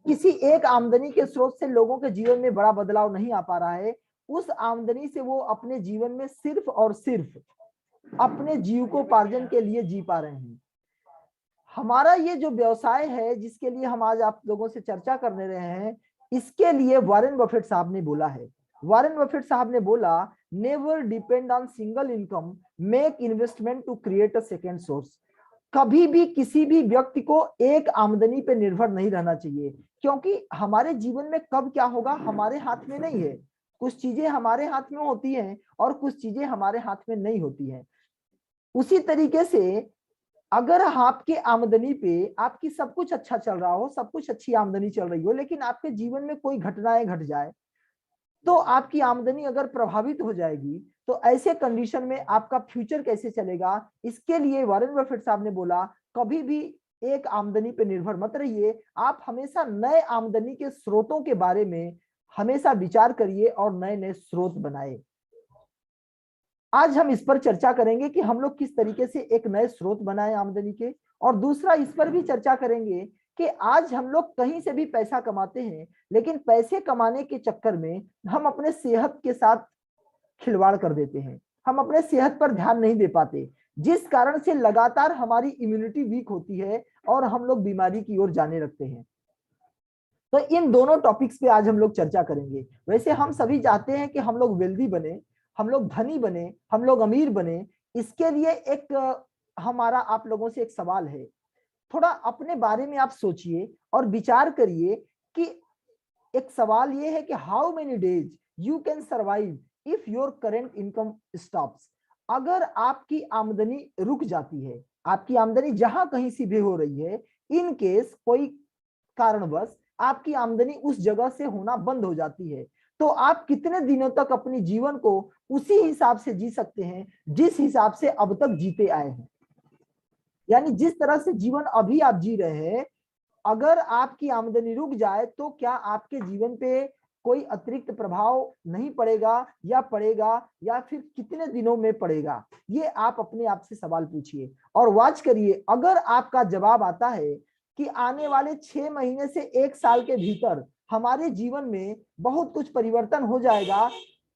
किसी एक आमदनी के स्रोत से लोगों के जीवन में बड़ा बदलाव नहीं आ पा रहा है, उस आमदनी से वो अपने जीवन में सिर्फ और सिर्फ अपने जीविकोपार्जन के लिए जी पा रहे हैं। हमारा ये जो व्यवसाय है जिसके लिए हम आज आप लोगों से चर्चा करने रहे हैं, इसके लिए वॉरेन बफेट साहब ने बोला है। वॉरेन बफेट साहब ने बोला, never depend on single income, make investment to create a second source. कभी भी किसी भी व्यक्ति को एक आमदनी पे निर्भर नहीं रहना चाहिए, क्योंकि हमारे जीवन में कब क्या होगा हमारे हाथ में नहीं है। कुछ चीजें हमारे हाथ में होती हैं और कुछ चीजें हमारे हाथ में नहीं होती हैं। उसी तरीके से अगर आपके आमदनी पे आपकी सब कुछ अच्छा चल रहा हो, सब कुछ अच्छी आमदनी चल रही हो, लेकिन आपके जीवन में कोई घटनाएं घट जाए तो आपकी आमदनी अगर प्रभावित हो जाएगी, तो ऐसे कंडीशन में आपका फ्यूचर कैसे चलेगा। इसके लिए वॉरेन बफेट साहब ने बोला, कभी भी एक आमदनी पे निर्भर मत रहिए, आप हमेशा नए आमदनी के स्रोतों के बारे में हमेशा विचार करिए और नए नए स्रोत बनाए। आज हम इस पर चर्चा करेंगे कि हम लोग किस तरीके से एक नए स्रोत बनाए आमदनी के, और दूसरा इस पर भी चर्चा करेंगे कि आज हम लोग कहीं से भी पैसा कमाते हैं, लेकिन पैसे कमाने के चक्कर में हम अपने सेहत के साथ खिलवाड़ कर देते हैं, हम अपने सेहत पर ध्यान नहीं दे पाते, जिस कारण से लगातार हमारी इम्यूनिटी वीक होती है और हम लोग बीमारी की ओर जाने लगते हैं। तो इन दोनों टॉपिक्स पे आज हम लोग चर्चा करेंगे। वैसे हम सभी चाहते हैं कि हम लोग वेल्दी बने, हम लोग धनी बने, हम लोग अमीर बने। इसके लिए एक हमारा आप लोगों से एक सवाल है, थोड़ा अपने बारे में आप सोचिए और विचार करिए कि एक सवाल ये है कि how many days you can survive if your current income stops. अगर आपकी आमदनी रुक जाती है, आपकी आमदनी जहां कहीं से भी हो रही है, इन केस कोई कारणवश आपकी आमदनी उस जगह से होना बंद हो जाती है, तो आप कितने दिनों तक अपने जीवन को उसी हिसाब से जी सकते हैं जिस हिसाब से अब तक जीते आए हैं। यानी जिस तरह से जीवन अभी आप जी रहे हैं, अगर आपकी आमदनी रुक जाए तो क्या आपके जीवन पे कोई अतिरिक्त प्रभाव नहीं पड़ेगा, या पड़ेगा, या फिर कितने दिनों में पड़ेगा। ये आप अपने आप से सवाल पूछिए और वॉच करिए। अगर आपका जवाब आता है कि आने वाले 6 महीने से 1 साल के भीतर हमारे जीवन में बहुत कुछ परिवर्तन हो जाएगा,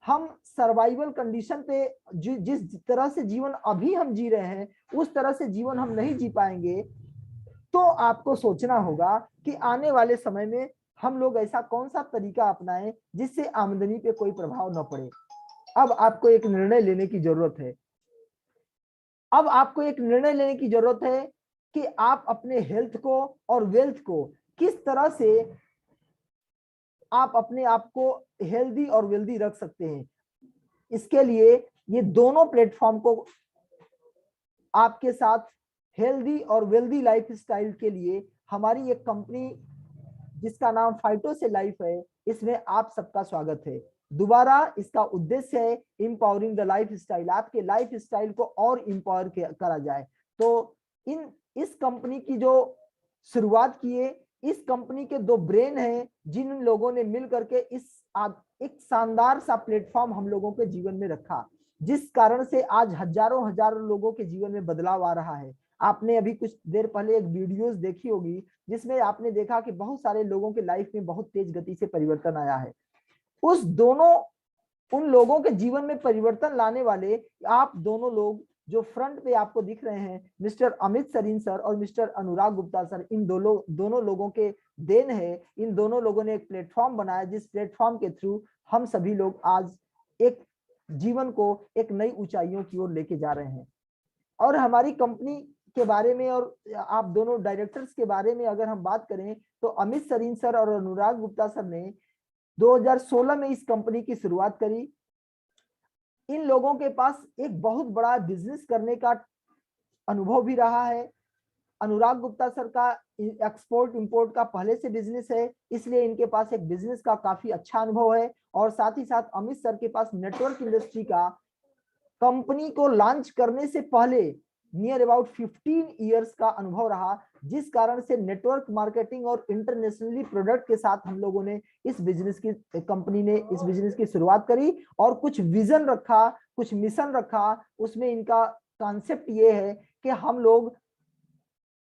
हम सर्वाइवल कंडीशन पे जिस तरह से जीवन अभी हम जी रहे हैं उस तरह से जीवन हम नहीं जी पाएंगे, तो आपको सोचना होगा कि आने वाले समय में हम लोग ऐसा कौन सा तरीका अपनाएं जिससे आमदनी पे कोई प्रभाव न पड़े। अब आपको एक निर्णय लेने की जरूरत है। अब आपको एक निर्णय लेने की जरूरत है कि आप अपने हेल्थ को और वेल्थ को किस तरह से आप अपने आप को हेल्दी और वेल्दी रख सकते हैं। इसके लिए ये दोनों प्लेटफॉर्म को आपके साथ हेल्दी और वेल्दी लाइफ स्टाइल के लिए हमारी एक कंपनी जिसका नाम फाइटो से लाइफ है, इसमें आप सबका स्वागत है। दोबारा इसका उद्देश्य है इंपावरिंग द लाइफ स्टाइल, आपके लाइफ स्टाइल को और इंपावर करा जाए। तो इस कंपनी की जो शुरुआत किए, इस कंपनी के 2 ब्रेन हैं जिन लोगों ने मिल करके एक शानदार सा प्लेटफॉर्म हम लोगों के जीवन में रखा, जिस कारण से आज हजारों हजारों लोगों के जीवन में बदलाव आ रहा है। आपने अभी कुछ देर पहले एक वीडियोस देखी होगी जिसमें आपने देखा कि बहुत सारे लोगों के लाइफ में बहुत तेज गति से परिवर्तन आया है। उन लोगों के जीवन में परिवर्तन लाने वाले आप दोनों लोग जो फ्रंट पे आपको दिख रहे हैं, मिस्टर अमित सरीन सर और मिस्टर अनुराग गुप्ता सर, इन दोनों लोगों के देन है। इन दोनों लोगों ने एक प्लेटफॉर्म बनाया जिस प्लेटफॉर्म के थ्रू हम सभी लोग आज एक जीवन को एक नई ऊंचाइयों की ओर लेके जा रहे हैं। और हमारी कंपनी के बारे में और आप दोनों डायरेक्टर्स के बारे में अगर हम बात करें, तो अमित सरीन सर और अनुराग गुप्ता सर ने 2016 में इस कंपनी की शुरुआत करी। इन लोगों के पास एक बहुत बड़ा बिजनेस करने का अनुभव भी रहा है। अनुराग गुप्ता सर का एक्सपोर्ट इंपोर्ट का पहले से बिजनेस है, इसलिए इनके पास एक बिजनेस का काफी अच्छा अनुभव है। और साथ ही साथ अमित सर के पास नेटवर्क इंडस्ट्री का कंपनी को लॉन्च करने से पहले नियर अबाउट 15 इयर्स का अनुभव रहा, जिस कारण से नेटवर्क मार्केटिंग और इंटरनेशनली प्रोडक्ट के साथ हम लोगों ने इस बिजनेस की कंपनी ने इस बिजनेस की शुरुआत करी और कुछ विजन रखा, कुछ मिशन रखा। उसमें इनका कॉन्सेप्ट ये है कि हम लोग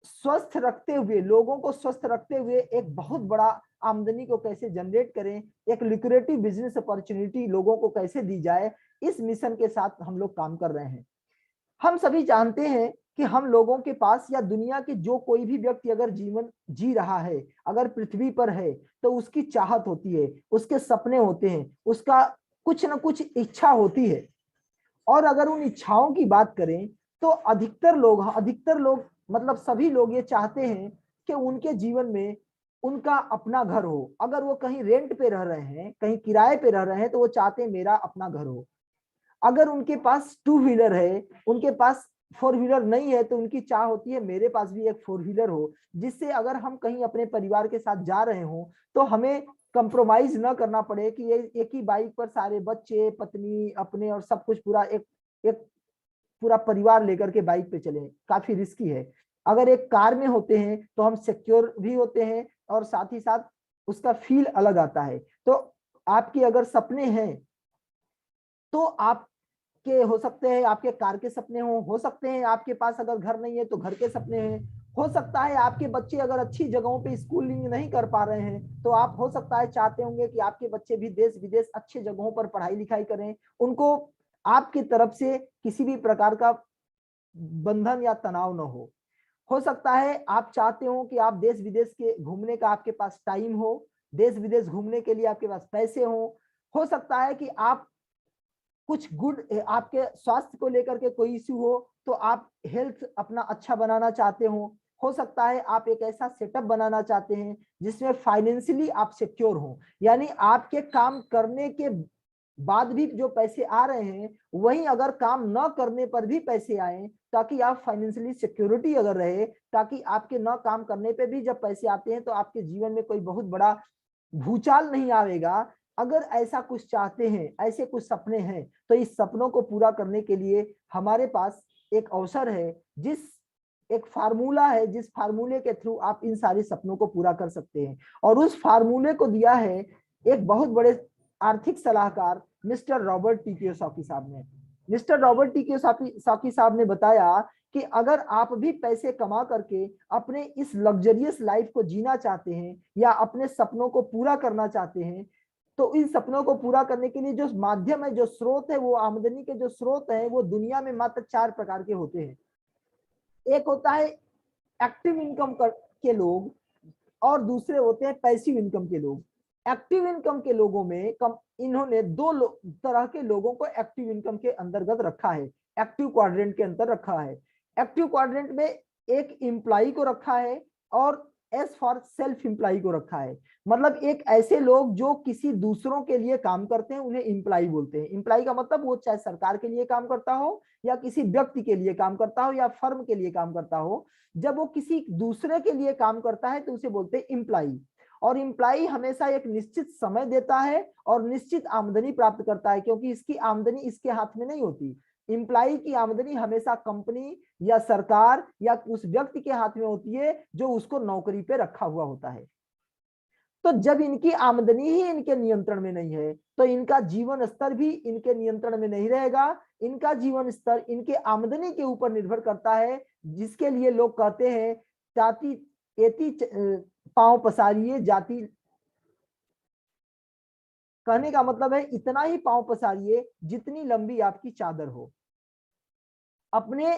स्वस्थ रखते हुए, लोगों को स्वस्थ रखते हुए एक बहुत बड़ा आमदनी को कैसे जनरेट करें, एक लुक्रेटिव बिजनेस अपॉर्चुनिटी लोगों को कैसे दी जाए, इस मिशन के साथ हम लोग काम कर रहे हैं। हम सभी जानते हैं कि हम लोगों के पास या दुनिया के जो कोई भी व्यक्ति अगर जीवन जी रहा है, अगर पृथ्वी पर है, तो उसकी चाहत होती है, उसके सपने होते हैं, उसका कुछ ना कुछ इच्छा होती है। और अगर उन इच्छाओं की बात करें तो अधिकतर लोग मतलब सभी लोग ये चाहते हैं कि उनके जीवन में उनका अपना घर हो। अगर वो कहीं रेंट पे रह रहे हैं, कहीं किराए पे रह रहे हैं, तो वो चाहते हैं मेरा अपना घर हो। अगर उनके पास टू व्हीलर है, उनके पास फोर व्हीलर नहीं है, तो उनकी चाह होती है मेरे पास भी एक फोर व्हीलर हो, जिससे अगर हम कहीं अपने परिवार के साथ जा रहे हो तो हमें कंप्रोमाइज ना करना पड़े कि ये एक ही बाइक पर सारे बच्चे, पत्नी, अपने और सब कुछ पूरा एक एक पूरा परिवार लेकर के बाइक पे चले, काफी रिस्की है। अगर एक कार में होते हैं तो हम सिक्योर भी होते हैं और साथ ही साथ उसका फील अलग आता है। तो आपके अगर सपने हैं तो आपके हो सकते हैं आपके कार के सपने हो सकते हैं आपके पास अगर घर नहीं है तो घर के सपने हैं, हो सकता है आपके बच्चे अगर अच्छी जगहों पे स्कूलिंग नहीं कर पा रहे हैं तो आप हो सकता है चाहते होंगे कि आपके बच्चे भी देश विदेश अच्छे जगहों पर पढ़ाई लिखाई करें, उनको आपकी तरफ से किसी भी प्रकार का बंधन या तनाव न हो सकता है आप चाहते हो कि आप देश विदेश के घूमने का आपके पास टाइम हो, देश विदेश घूमने के लिए आपके पास पैसे हो सकता है कि आप कुछ गुड आपके स्वास्थ्य को लेकर के कोई इश्यू हो तो आप हेल्थ अपना अच्छा बनाना चाहते हो सकता है आप एक ऐसा सेटअप बनाना चाहते हैं जिसमें फाइनेंशियली आप सिक्योर हो, यानी आपके काम करने के बाद भी जो पैसे आ रहे हैं वही अगर काम न करने पर भी पैसे आए, ताकि आप फाइनेंशियली सिक्योरिटी अगर रहे, ताकि आपके न काम करने पे भी जब पैसे आते हैं तो आपके जीवन में कोई बहुत बड़ा भूचाल नहीं आएगा। अगर ऐसा कुछ चाहते हैं, ऐसे कुछ सपने हैं, तो इस सपनों को पूरा करने के लिए हमारे पास एक अवसर है, एक फार्मूला है, जिस फार्मूले के थ्रू आप इन सारे सपनों को पूरा कर सकते हैं। और उस फार्मूले को दिया है एक बहुत बड़े आर्थिक सलाहकार मिस्टर रॉबर्ट टी कियोसाकी साहब ने। मिस्टर रॉबर्ट टी कियोसाकी साहब ने बताया कि अगर आप भी पैसे कमा करके अपने इस लग्जरियस लाइफ को जीना चाहते हैं या अपने सपनों को पूरा करना चाहते हैं, तो इन सपनों को पूरा करने के लिए जो माध्यम है, जो स्रोत है, वो आमदनी के जो स्रोत है, वो दुनिया में मात्र 4 प्रकार के होते हैं। एक होता है एक्टिव इनकम के लोग और दूसरे होते हैं पैसिव इनकम के लोग। एक्टिव इनकम के लोगों में इन्होंने तरह के लोगों को एक्टिव इनकम के अंतर्गत रखा है, एक्टिव क्वाड्रेंट के अंदर रखा है। एक्टिव क्वाड्रेंट में एक एम्प्लॉय को रखा है और एस फॉर सेल्फ एम्प्लॉय को रखा है। मतलब एक ऐसे लोग जो किसी दूसरों के लिए काम करते हैं उन्हें एम्प्लॉय बोलते हैं। एम्प्लॉय का मतलब वो चाहे सरकार के लिए काम करता हो या किसी व्यक्ति के लिए काम करता हो या फर्म के लिए काम करता हो, जब वो किसी दूसरे के लिए काम करता है तो उसे बोलते हैं एम्प्लॉय। और एम्प्लॉय हमेशा एक निश्चित समय देता है और निश्चित आमदनी प्राप्त करता है, क्योंकि इसकी आमदनी इसके हाथ में नहीं होती। एम्प्लॉय की आमदनी हमेशा कंपनी या सरकार या उस व्यक्ति के हाथ में होती है जो उसको नौकरी पे रखा हुआ होता है। तो जब इनकी आमदनी ही इनके नियंत्रण में नहीं है तो इनका जीवन स्तर भी इनके नियंत्रण में नहीं रहेगा। इनका जीवन स्तर इनके आमदनी के ऊपर निर्भर करता है, जिसके लिए लोग कहते हैं जाति एति पांव पसारिए जाति, कहने का मतलब है इतना ही पांव पसारिए जितनी लंबी आपकी चादर हो। अपने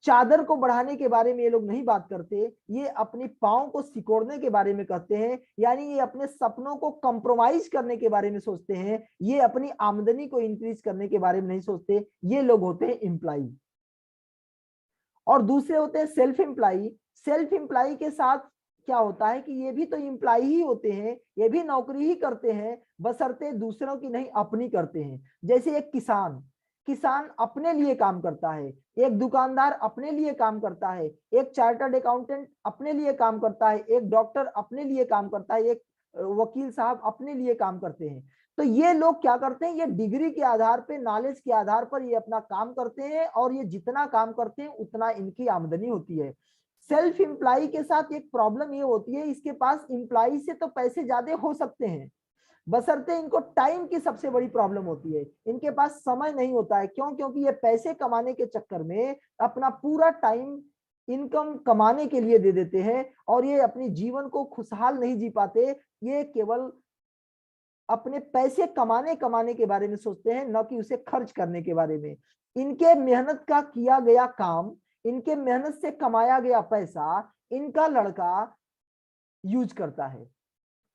चादर को बढ़ाने के बारे में ये लोग नहीं बात करते, ये अपने पांव को सिकोड़ने के बारे में कहते हैं, यानी ये अपने सपनों को कंप्रोमाइज करने के बारे में सोचते हैं, ये अपनी आमदनी को इंक्रीज करने के बारे में नहीं सोचते। ये लोग होते हैं एम्प्लॉय। और दूसरे होते हैं सेल्फ एम्प्लॉय। सेल्फ एम्प्लॉय के साथ क्या होता है कि ये भी तो एम्प्लॉय ही होते हैं, ये भी नौकरी ही करते हैं, बशर्ते दूसरों की नहीं अपनी करते हैं। जैसे एक किसान अपने लिए काम करता है, एक दुकानदार अपने लिए काम करता है, एक चार्टर्ड अकाउंटेंट अपने लिए काम करता है, एक डॉक्टर अपने लिए काम करता है, एक वकील साहब अपने लिए काम करते हैं। तो ये लोग क्या करते हैं, ये डिग्री के आधार पे, नॉलेज के आधार पर ये अपना काम करते हैं और ये जितना काम करते हैं उतना इनकी आमदनी होती है। सेल्फ एम्प्लॉय के साथ एक प्रॉब्लम ये होती है, इसके पास एम्प्लॉय से तो पैसे ज्यादा हो सकते हैं, बशर्ते इनको टाइम की सबसे बड़ी प्रॉब्लम होती है। इनके पास समय नहीं होता है। क्यों? क्योंकि ये पैसे कमाने के चक्कर में अपना पूरा टाइम इनकम कमाने के लिए दे देते हैं और ये अपनी जीवन को खुशहाल नहीं जी पाते, ये केवल अपने पैसे कमाने कमाने के बारे में सोचते हैं, न कि उसे खर्च करने के बारे में। इनके मेहनत का किया गया काम, इनके मेहनत से कमाया गया पैसा इनका लड़का यूज करता है।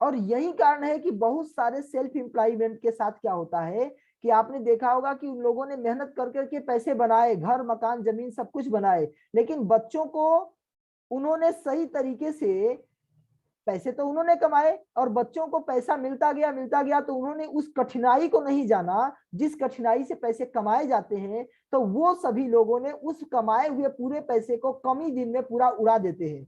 और यही कारण है कि बहुत सारे सेल्फ एम्प्लॉयमेंट के साथ क्या होता है कि आपने देखा होगा कि उन लोगों ने मेहनत कर करके पैसे बनाए, घर मकान जमीन सब कुछ बनाए, लेकिन बच्चों को उन्होंने सही तरीके से, पैसे तो उन्होंने कमाए और बच्चों को पैसा मिलता गया तो उन्होंने उस कठिनाई को नहीं जाना जिस कठिनाई से पैसे कमाए जाते हैं। तो वो सभी लोगों ने उस कमाए हुए पूरे पैसे को कम ही दिन में पूरा उड़ा देते हैं,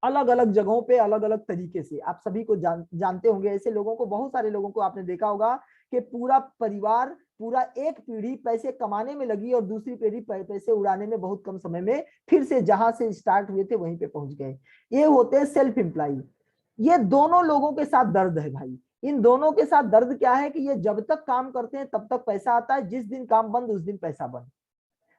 अलग अलग जगहों पे अलग अलग तरीके से। आप सभी को जानते होंगे ऐसे लोगों को, बहुत सारे लोगों को आपने देखा होगा कि पूरा परिवार, पूरा एक पीढ़ी पैसे कमाने में लगी और दूसरी पीढ़ी पैसे उड़ाने में बहुत कम समय में फिर से जहां से स्टार्ट हुए थे वहीं पे पहुंच गए। ये होते हैं सेल्फ एम्प्लॉय। ये दोनों लोगों के साथ दर्द है भाई। इन दोनों के साथ दर्द क्या है कि ये जब तक काम करते हैं तब तक पैसा आता है, जिस दिन काम बंद उस दिन पैसा बंद।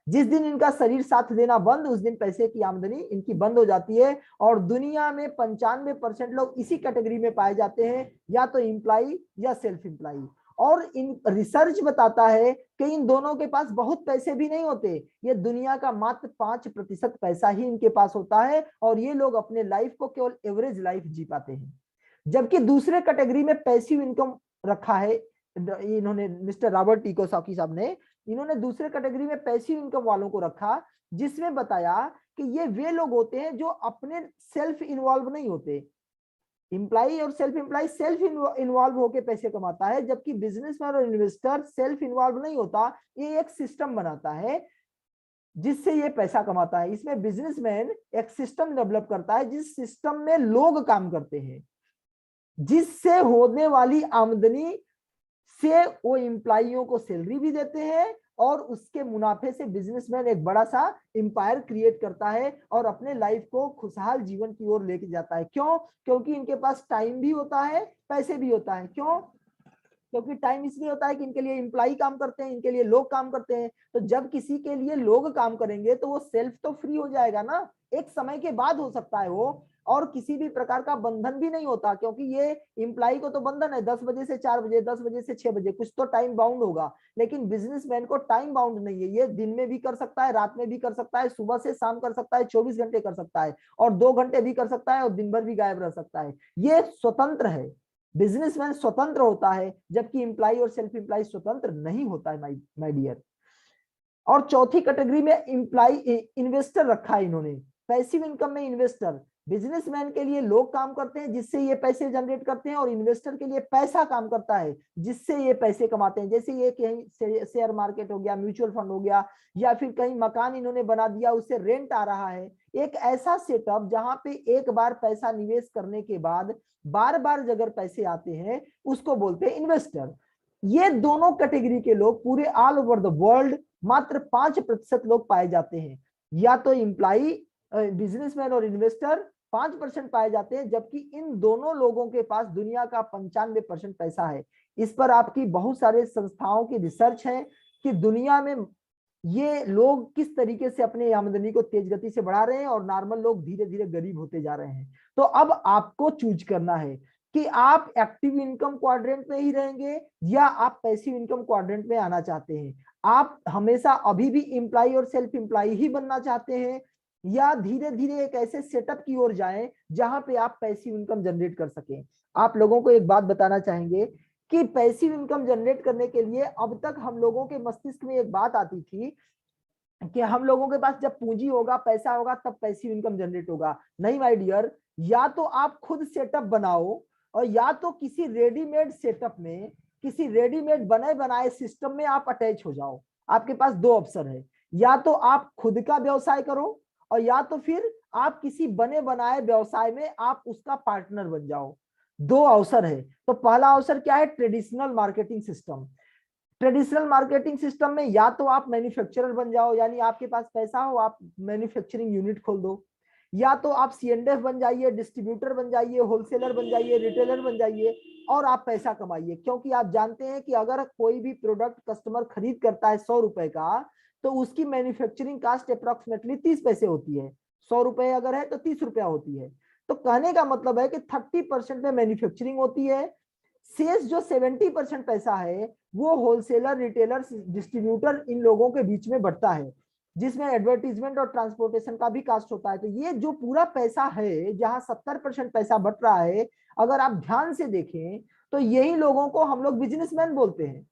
जिस दिन इनका शरीर साथ देना बंद उस दिन पैसे की आमदनी इनकी बंद हो जाती है। और दुनिया में 95% लोग इसी कैटेगरी में पाए जाते हैं, या तो एम्प्लॉय या सेल्फ एम्प्लॉय। और इन रिसर्च बताता है कि इन दोनों के पास बहुत पैसे भी नहीं होते, ये दुनिया का मात्र 5% पैसा ही इनके पास होता है और ये लोग अपने लाइफ को केवल एवरेज लाइफ जी पाते हैं। जबकि दूसरे कैटेगरी में पैसिव इनकम रखा है इन्होंने, मिस्टर रॉबर्ट कियोसाकी साहब ने, इन्होंने दूसरे कैटेगरी में पैसिव इनकम वालों को रखा, जिसमें बताया कि ये वे लोग होते हैं जो अपने सेल्फ इन्वॉल्व नहीं होते। एम्प्लॉय और सेल्फ एम्प्लॉय सेल्फ इन्वॉल्व होकर पैसे कमाता है, जबकि बिजनेसमैन और इन्वेस्टर सेल्फ इन्वॉल्व नहीं होता, ये एक सिस्टम बनाता है जिससे ये पैसा कमाता है। इसमें बिजनेसमैन एक सिस्टम डेवलप करता है जिस सिस्टम में लोग काम करते हैं, जिससे होने वाली आमदनी से वो एम्प्लॉइयों को सैलरी भी देते हैं और उसके मुनाफे से बिजनेसमैन एक बड़ा सा एम्पायर क्रिएट करता है और अपने लाइफ को खुशहाल जीवन की ओर लेके जाता है। क्यों? क्योंकि इनके पास टाइम भी होता है, पैसे भी होता है। क्यों? क्योंकि टाइम इसलिए होता है कि इनके लिए एम्प्लॉय काम करते हैं, इनके लिए लोग काम करते हैं। तो जब किसी के लिए लोग काम करेंगे तो वो सेल्फ तो फ्री हो जाएगा ना, एक समय के बाद हो सकता है वो, और किसी भी प्रकार का बंधन भी नहीं होता, क्योंकि ये एम्प्लॉय को तो बंधन है 10 बजे से 4 बजे, 10 बजे से 6 बजे, कुछ तो टाइम बाउंड होगा। लेकिन बिजनेसमैन को टाइम बाउंड नहीं है, ये दिन में भी कर सकता है, रात में भी कर सकता है, सुबह से शाम कर सकता है, 24 घंटे कर सकता है, और 2 घंटे भी कर सकता है और दिन भर भी गायब रह सकता है। ये स्वतंत्र है, बिजनेसमैन स्वतंत्र होता है, जबकि एम्प्लॉय और सेल्फ एम्प्लॉय स्वतंत्र नहीं होता है माय डियर। और चौथी कैटेगरी में एम्प्लॉय इन्वेस्टर रखा है इन्होंने, पैसिव इनकम में इन्वेस्टर। बिजनेसमैन के लिए लोग काम करते हैं जिससे ये पैसे जनरेट करते हैं, और इन्वेस्टर के लिए पैसा काम करता है जिससे ये पैसे कमाते हैं। जैसे ये कहीं शेयर मार्केट हो गया, म्यूचुअल फंड हो गया, या फिर कहीं मकान इन्होंने बना दिया, उससे रेंट आ रहा है। एक ऐसा सेटअप जहां पे एक बार पैसा निवेश करने के बाद बार बार अगर पैसे आते हैं उसको बोलते हैं इन्वेस्टर। ये दोनों कैटेगरी के लोग पूरे ऑल ओवर द वर्ल्ड मात्र 5% लोग पाए जाते हैं। या तो एम्प्लॉय, बिजनेसमैन और इन्वेस्टर 5% पाए जाते हैं, जबकि इन दोनों लोगों के पास दुनिया का 95% पैसा है। इस पर आपकी बहुत सारे संस्थाओं की रिसर्च है कि दुनिया में ये लोग किस तरीके से अपने आमदनी को तेज गति से बढ़ा रहे हैं और नॉर्मल लोग धीरे धीरे गरीब होते जा रहे हैं। तो अब आपको चूज करना है कि आप एक्टिव इनकम क्वाड्रेंट में ही रहेंगे या आप पैसिव इनकम क्वाड्रेंट में आना चाहते हैं। आप हमेशा अभी भी एम्प्लॉय और सेल्फ एम्प्लॉय ही बनना चाहते हैं, या धीरे धीरे एक ऐसे सेटअप की ओर जाएं जहां पे आप पैसिव इनकम जनरेट कर सकें। आप लोगों को एक बात बताना चाहेंगे कि पैसिव इनकम जनरेट करने के लिए अब तक हम लोगों के मस्तिष्क में एक बात आती थी कि हम लोगों के पास जब पूंजी होगा, पैसा होगा, तब पैसिव इनकम जनरेट होगा। नहीं माय डियर, या तो आप खुद सेटअप बनाओ और या तो किसी रेडीमेड सेटअप में, किसी रेडीमेड बने बनाए सिस्टम में आप अटैच हो जाओ। आपके पास दो ऑप्शन है, या तो आप खुद का व्यवसाय करो और या तो फिर आप किसी बने बनाए व्यवसाय में आप उसका पार्टनर बन जाओ। दो अवसर है। तो पहला अवसर क्या है? Traditional marketing system. Traditional marketing system में या तो आप मैन्युफैक्चरर बन जाओ, यानी आपके पास पैसा हो, आप मैन्युफैक्चरिंग यूनिट खोल दो, या तो आप C&F बन जाइए, डिस्ट्रीब्यूटर बन जाइए, होलसेलर बन जाइए, रिटेलर बन जाइए और आप पैसा कमाइए। क्योंकि आप जानते हैं कि अगर कोई भी प्रोडक्ट कस्टमर खरीद करता है 100 रुपए का, तो उसकी मैन्युफैक्चरिंग कास्ट अप्रोक्सीमेटली 30 पैसे होती है। 100 रुपए अगर है तो 30 रुपया होती है। तो कहने का मतलब है कि 30% में मैन्युफैक्चरिंग होती है, शेष जो 70% पैसा है वो होलसेलर, रिटेलर, डिस्ट्रीब्यूटर इन लोगों के बीच में बढ़ता है, जिसमें एडवर्टीजमेंट और ट्रांसपोर्टेशन का भी कास्ट होता है। तो ये जो पूरा पैसा है, जहां 70% पैसा बट रहा है, अगर आप ध्यान से देखें तो यही लोगों को हम लोग बिजनेसमैन बोलते हैं।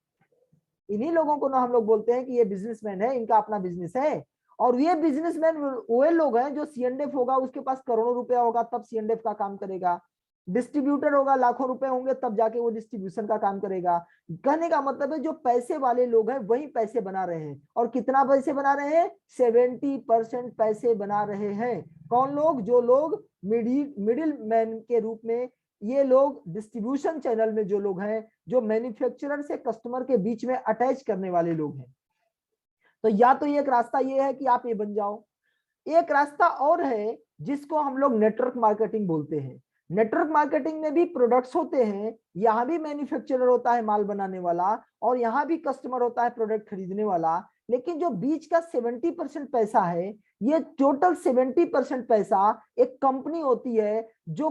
इन्हीं लोगों को ना हम लोग बोलते हैं कि ये बिजनेसमैन है, इनका अपना बिजनेस है। और ये बिजनेसमैन वो लोग हैं जो सीएनडीएफ होगा, उसके पास करोड़ों रुपया होगा तब सीएनडीएफ का काम करेगा। डिस्ट्रीब्यूटर होगा, लाखों रुपए होंगे तब जाके वो डिस्ट्रीब्यूशन का काम करेगा। कहने का मतलब है जो पैसे वाले लोग हैं वही पैसे बना रहे हैं। और कितना पैसे बना रहे हैं? 70% पैसे बना रहे हैं। कौन लोग? जो लोग मिडिल मैन के रूप में, ये लोग डिस्ट्रीब्यूशन चैनल में जो लोग हैं, जो मैन्युफैक्चरर से कस्टमर के बीच में अटैच करने वाले लोग हैं। तो या तो एक रास्ता ये है कि आप ये बन जाओ। एक रास्ता और है जिसको हम लोग नेटवर्क मार्केटिंग बोलते हैं। नेटवर्क मार्केटिंग में भी प्रोडक्ट्स होते हैं, यहाँ भी मैन्युफैक्चरर होता है माल बनाने वाला, और यहाँ भी कस्टमर होता है प्रोडक्ट खरीदने वाला। लेकिन जो बीच का 70% पैसा है, ये टोटल 70% पैसा एक कंपनी होती है जो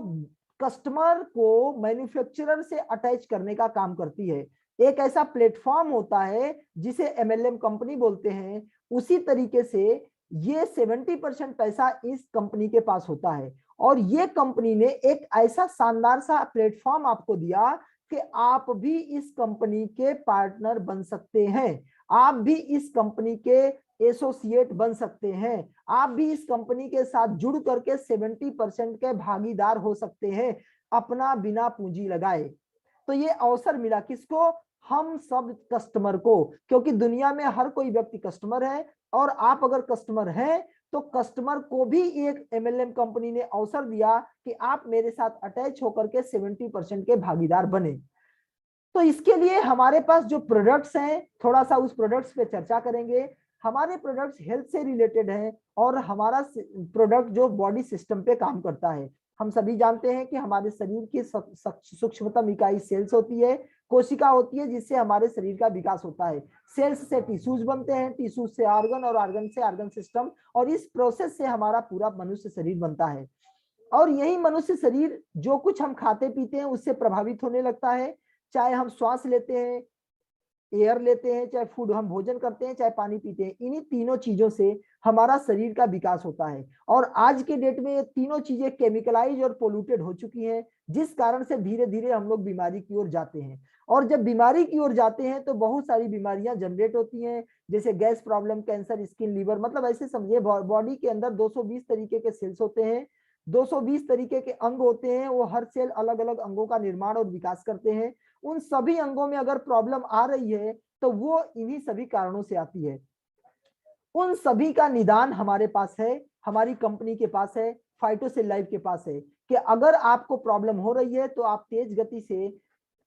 कस्टमर को मैन्युफैक्चरर से अटैच करने का काम करती है। एक ऐसा प्लेटफॉर्म होता है जिसे एमएलएम कंपनी बोलते हैं। उसी तरीके से ये 70% पैसा इस कंपनी के पास होता है। और ये कंपनी ने एक ऐसा शानदार सा प्लेटफॉर्म आपको दिया कि आप भी इस कंपनी के पार्टनर बन सकते हैं, आप भी इस कंपनी के एसोसिएट बन सकते हैं, आप भी इस कंपनी के साथ जुड़ करके 70% के भागीदार हो सकते हैं अपना बिना पूंजी लगाए। तो ये अवसर मिला किसको? हम सब कस्टमर को, क्योंकि दुनिया में हर कोई व्यक्ति कस्टमर है। और आप अगर कस्टमर हैं तो कस्टमर को भी एक एमएलएम कंपनी ने अवसर दिया कि आप मेरे साथ अटैच होकर के 70% के भागीदार बने। तो इसके लिए हमारे पास जो प्रोडक्ट्स हैं, थोड़ा सा उस प्रोडक्ट्स पे चर्चा करेंगे। हमारे प्रोडक्ट्स हेल्थ से रिलेटेड हैं और हमारा प्रोडक्ट जो बॉडी सिस्टम पे काम करता है। हम सभी जानते हैं कि हमारे शरीर की सूक्ष्मतम इकाई सेल्स होती है, कोशिका होती है, जिससे हमारे शरीर का विकास होता है। सेल्स से टिश्यूज बनते हैं, टिश्यूज से ऑर्गन, और ऑर्गन से ऑर्गन सिस्टम, और इस प्रोसेस से हमारा पूरा मनुष्य शरीर बनता है। और यही मनुष्य शरीर जो कुछ हम खाते पीते हैं उससे प्रभावित होने लगता है। चाहे हम श्वास लेते हैं, एयर लेते हैं, चाहे फूड हम भोजन करते हैं, चाहे पानी पीते हैं, इन्हीं तीनों चीजों से हमारा शरीर का विकास होता है। और आज के डेट में ये तीनों चीजें केमिकलाइज और पोल्यूटेड हो चुकी हैं, जिस कारण से धीरे धीरे हम लोग बीमारी की ओर जाते हैं। और जब बीमारी की ओर जाते हैं तो बहुत सारी बीमारियां जनरेट होती हैं, जैसे gas problem, cancer, skin, liver. मतलब ऐसे समझिए बॉडी के अंदर 220 तरीके के सेल्स होते हैं, 220 तरीके के अंग होते हैं। वो हर सेल अलग अलग अंगों का निर्माण और विकास करते हैं। उन सभी अंगों में अगर प्रॉब्लम आ रही है तो वो इन्हीं सभी कारणों से आती है। उन सभी का निदान हमारे पास है, हमारी कंपनी के पास है, फाइटोसेल लाइफ के पास है, कि अगर आपको प्रॉब्लम हो रही है तो आप तेज गति से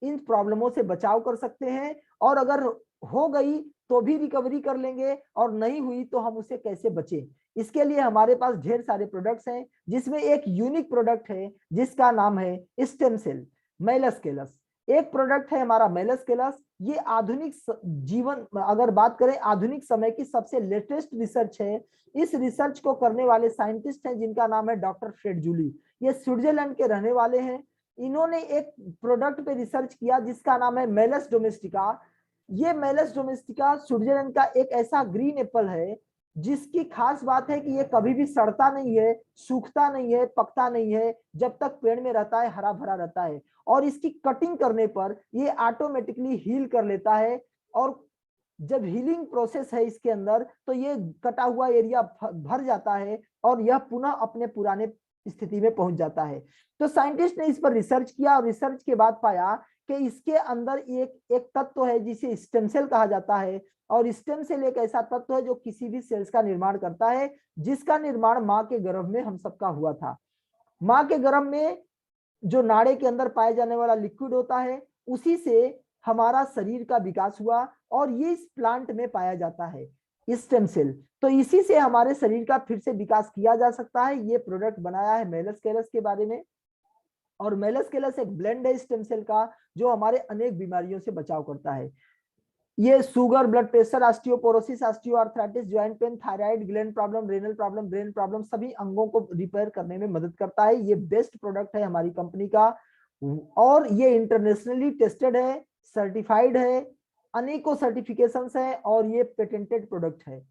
इन प्रॉब्लमों से बचाव कर सकते हैं, और अगर हो गई तो भी रिकवरी कर लेंगे, और नहीं हुई तो हम उसे कैसे बचें। इसके लिए हमारे पास ढेर सारे प्रोडक्ट्स हैं, जिसमें एक यूनिक प्रोडक्ट है जिसका नाम है स्टेम सेल, मेलस्केलस। एक प्रोडक्ट है हमारा मेलस्केलस। ये आधुनिक जीवन, अगर बात करें आधुनिक समय की सबसे लेटेस्ट रिसर्च है। इस रिसर्च को करने वाले साइंटिस्ट हैं जिनका नाम है डॉक्टर फ्रेड जूली। ये स्विट्जरलैंड के रहने वाले हैं। इन्होंने एक प्रोडक्ट पे रिसर्च किया जिसका नाम है मेलस डोमेस्टिका। ये मेलस डोमेस्टिका स्विट्जरलैंड का एक ऐसा ग्रीन एप्पल है जिसकी खास बात है कि ये कभी भी सड़ता नहीं है, सूखता नहीं है, पकता नहीं है, जब तक पेड़ में रहता है हरा भरा रहता है। और इसकी कटिंग करने पर ये ऑटोमेटिकली हील कर लेता है, और जब हीलिंग प्रोसेस है इसके अंदर तो ये कटा हुआ एरिया भर जाता है और यह पुनः अपने पुराने स्थिति में पहुंच जाता है। तो साइंटिस्ट ने इस पर रिसर्च किया और रिसर्च के बाद पाया कि इसके अंदर एक तत्व है जिसे स्टेम सेल कहा जाता है। और स्टेम सेल एक ऐसा तत्व है जो किसी भी सेल्स का निर्माण करता है, जिसका निर्माण माँ के गर्भ में हम सबका हुआ था। माँ के गर्भ में जो नाड़े के अंदर पाए जाने वाला लिक्विड होता है, उसी से हमारा शरीर का विकास हुआ, और ये इस प्लांट में पाया जाता है स्टेम सेल। तो इसी से हमारे शरीर का फिर से विकास किया जा सकता है। ये प्रोडक्ट बनाया है मेलस्केलस के बारे में। और मेलस्केलस एक ब्लेंड है स्टेम सेल का, जो हमारे अनेक बीमारियों से बचाव करता है। ये sugar, blood pressure, osteoporosis, osteoarthritis, joint pain, thyroid gland problem, renal problem, brain problem, सभी अंगों को रिपेयर करने में मदद करता है। ये बेस्ट प्रोडक्ट है हमारी कंपनी का और ये इंटरनेशनली टेस्टेड है, सर्टिफाइड है, अनेकों सर्टिफिकेशंस है और ये पेटेंटेड प्रोडक्ट है।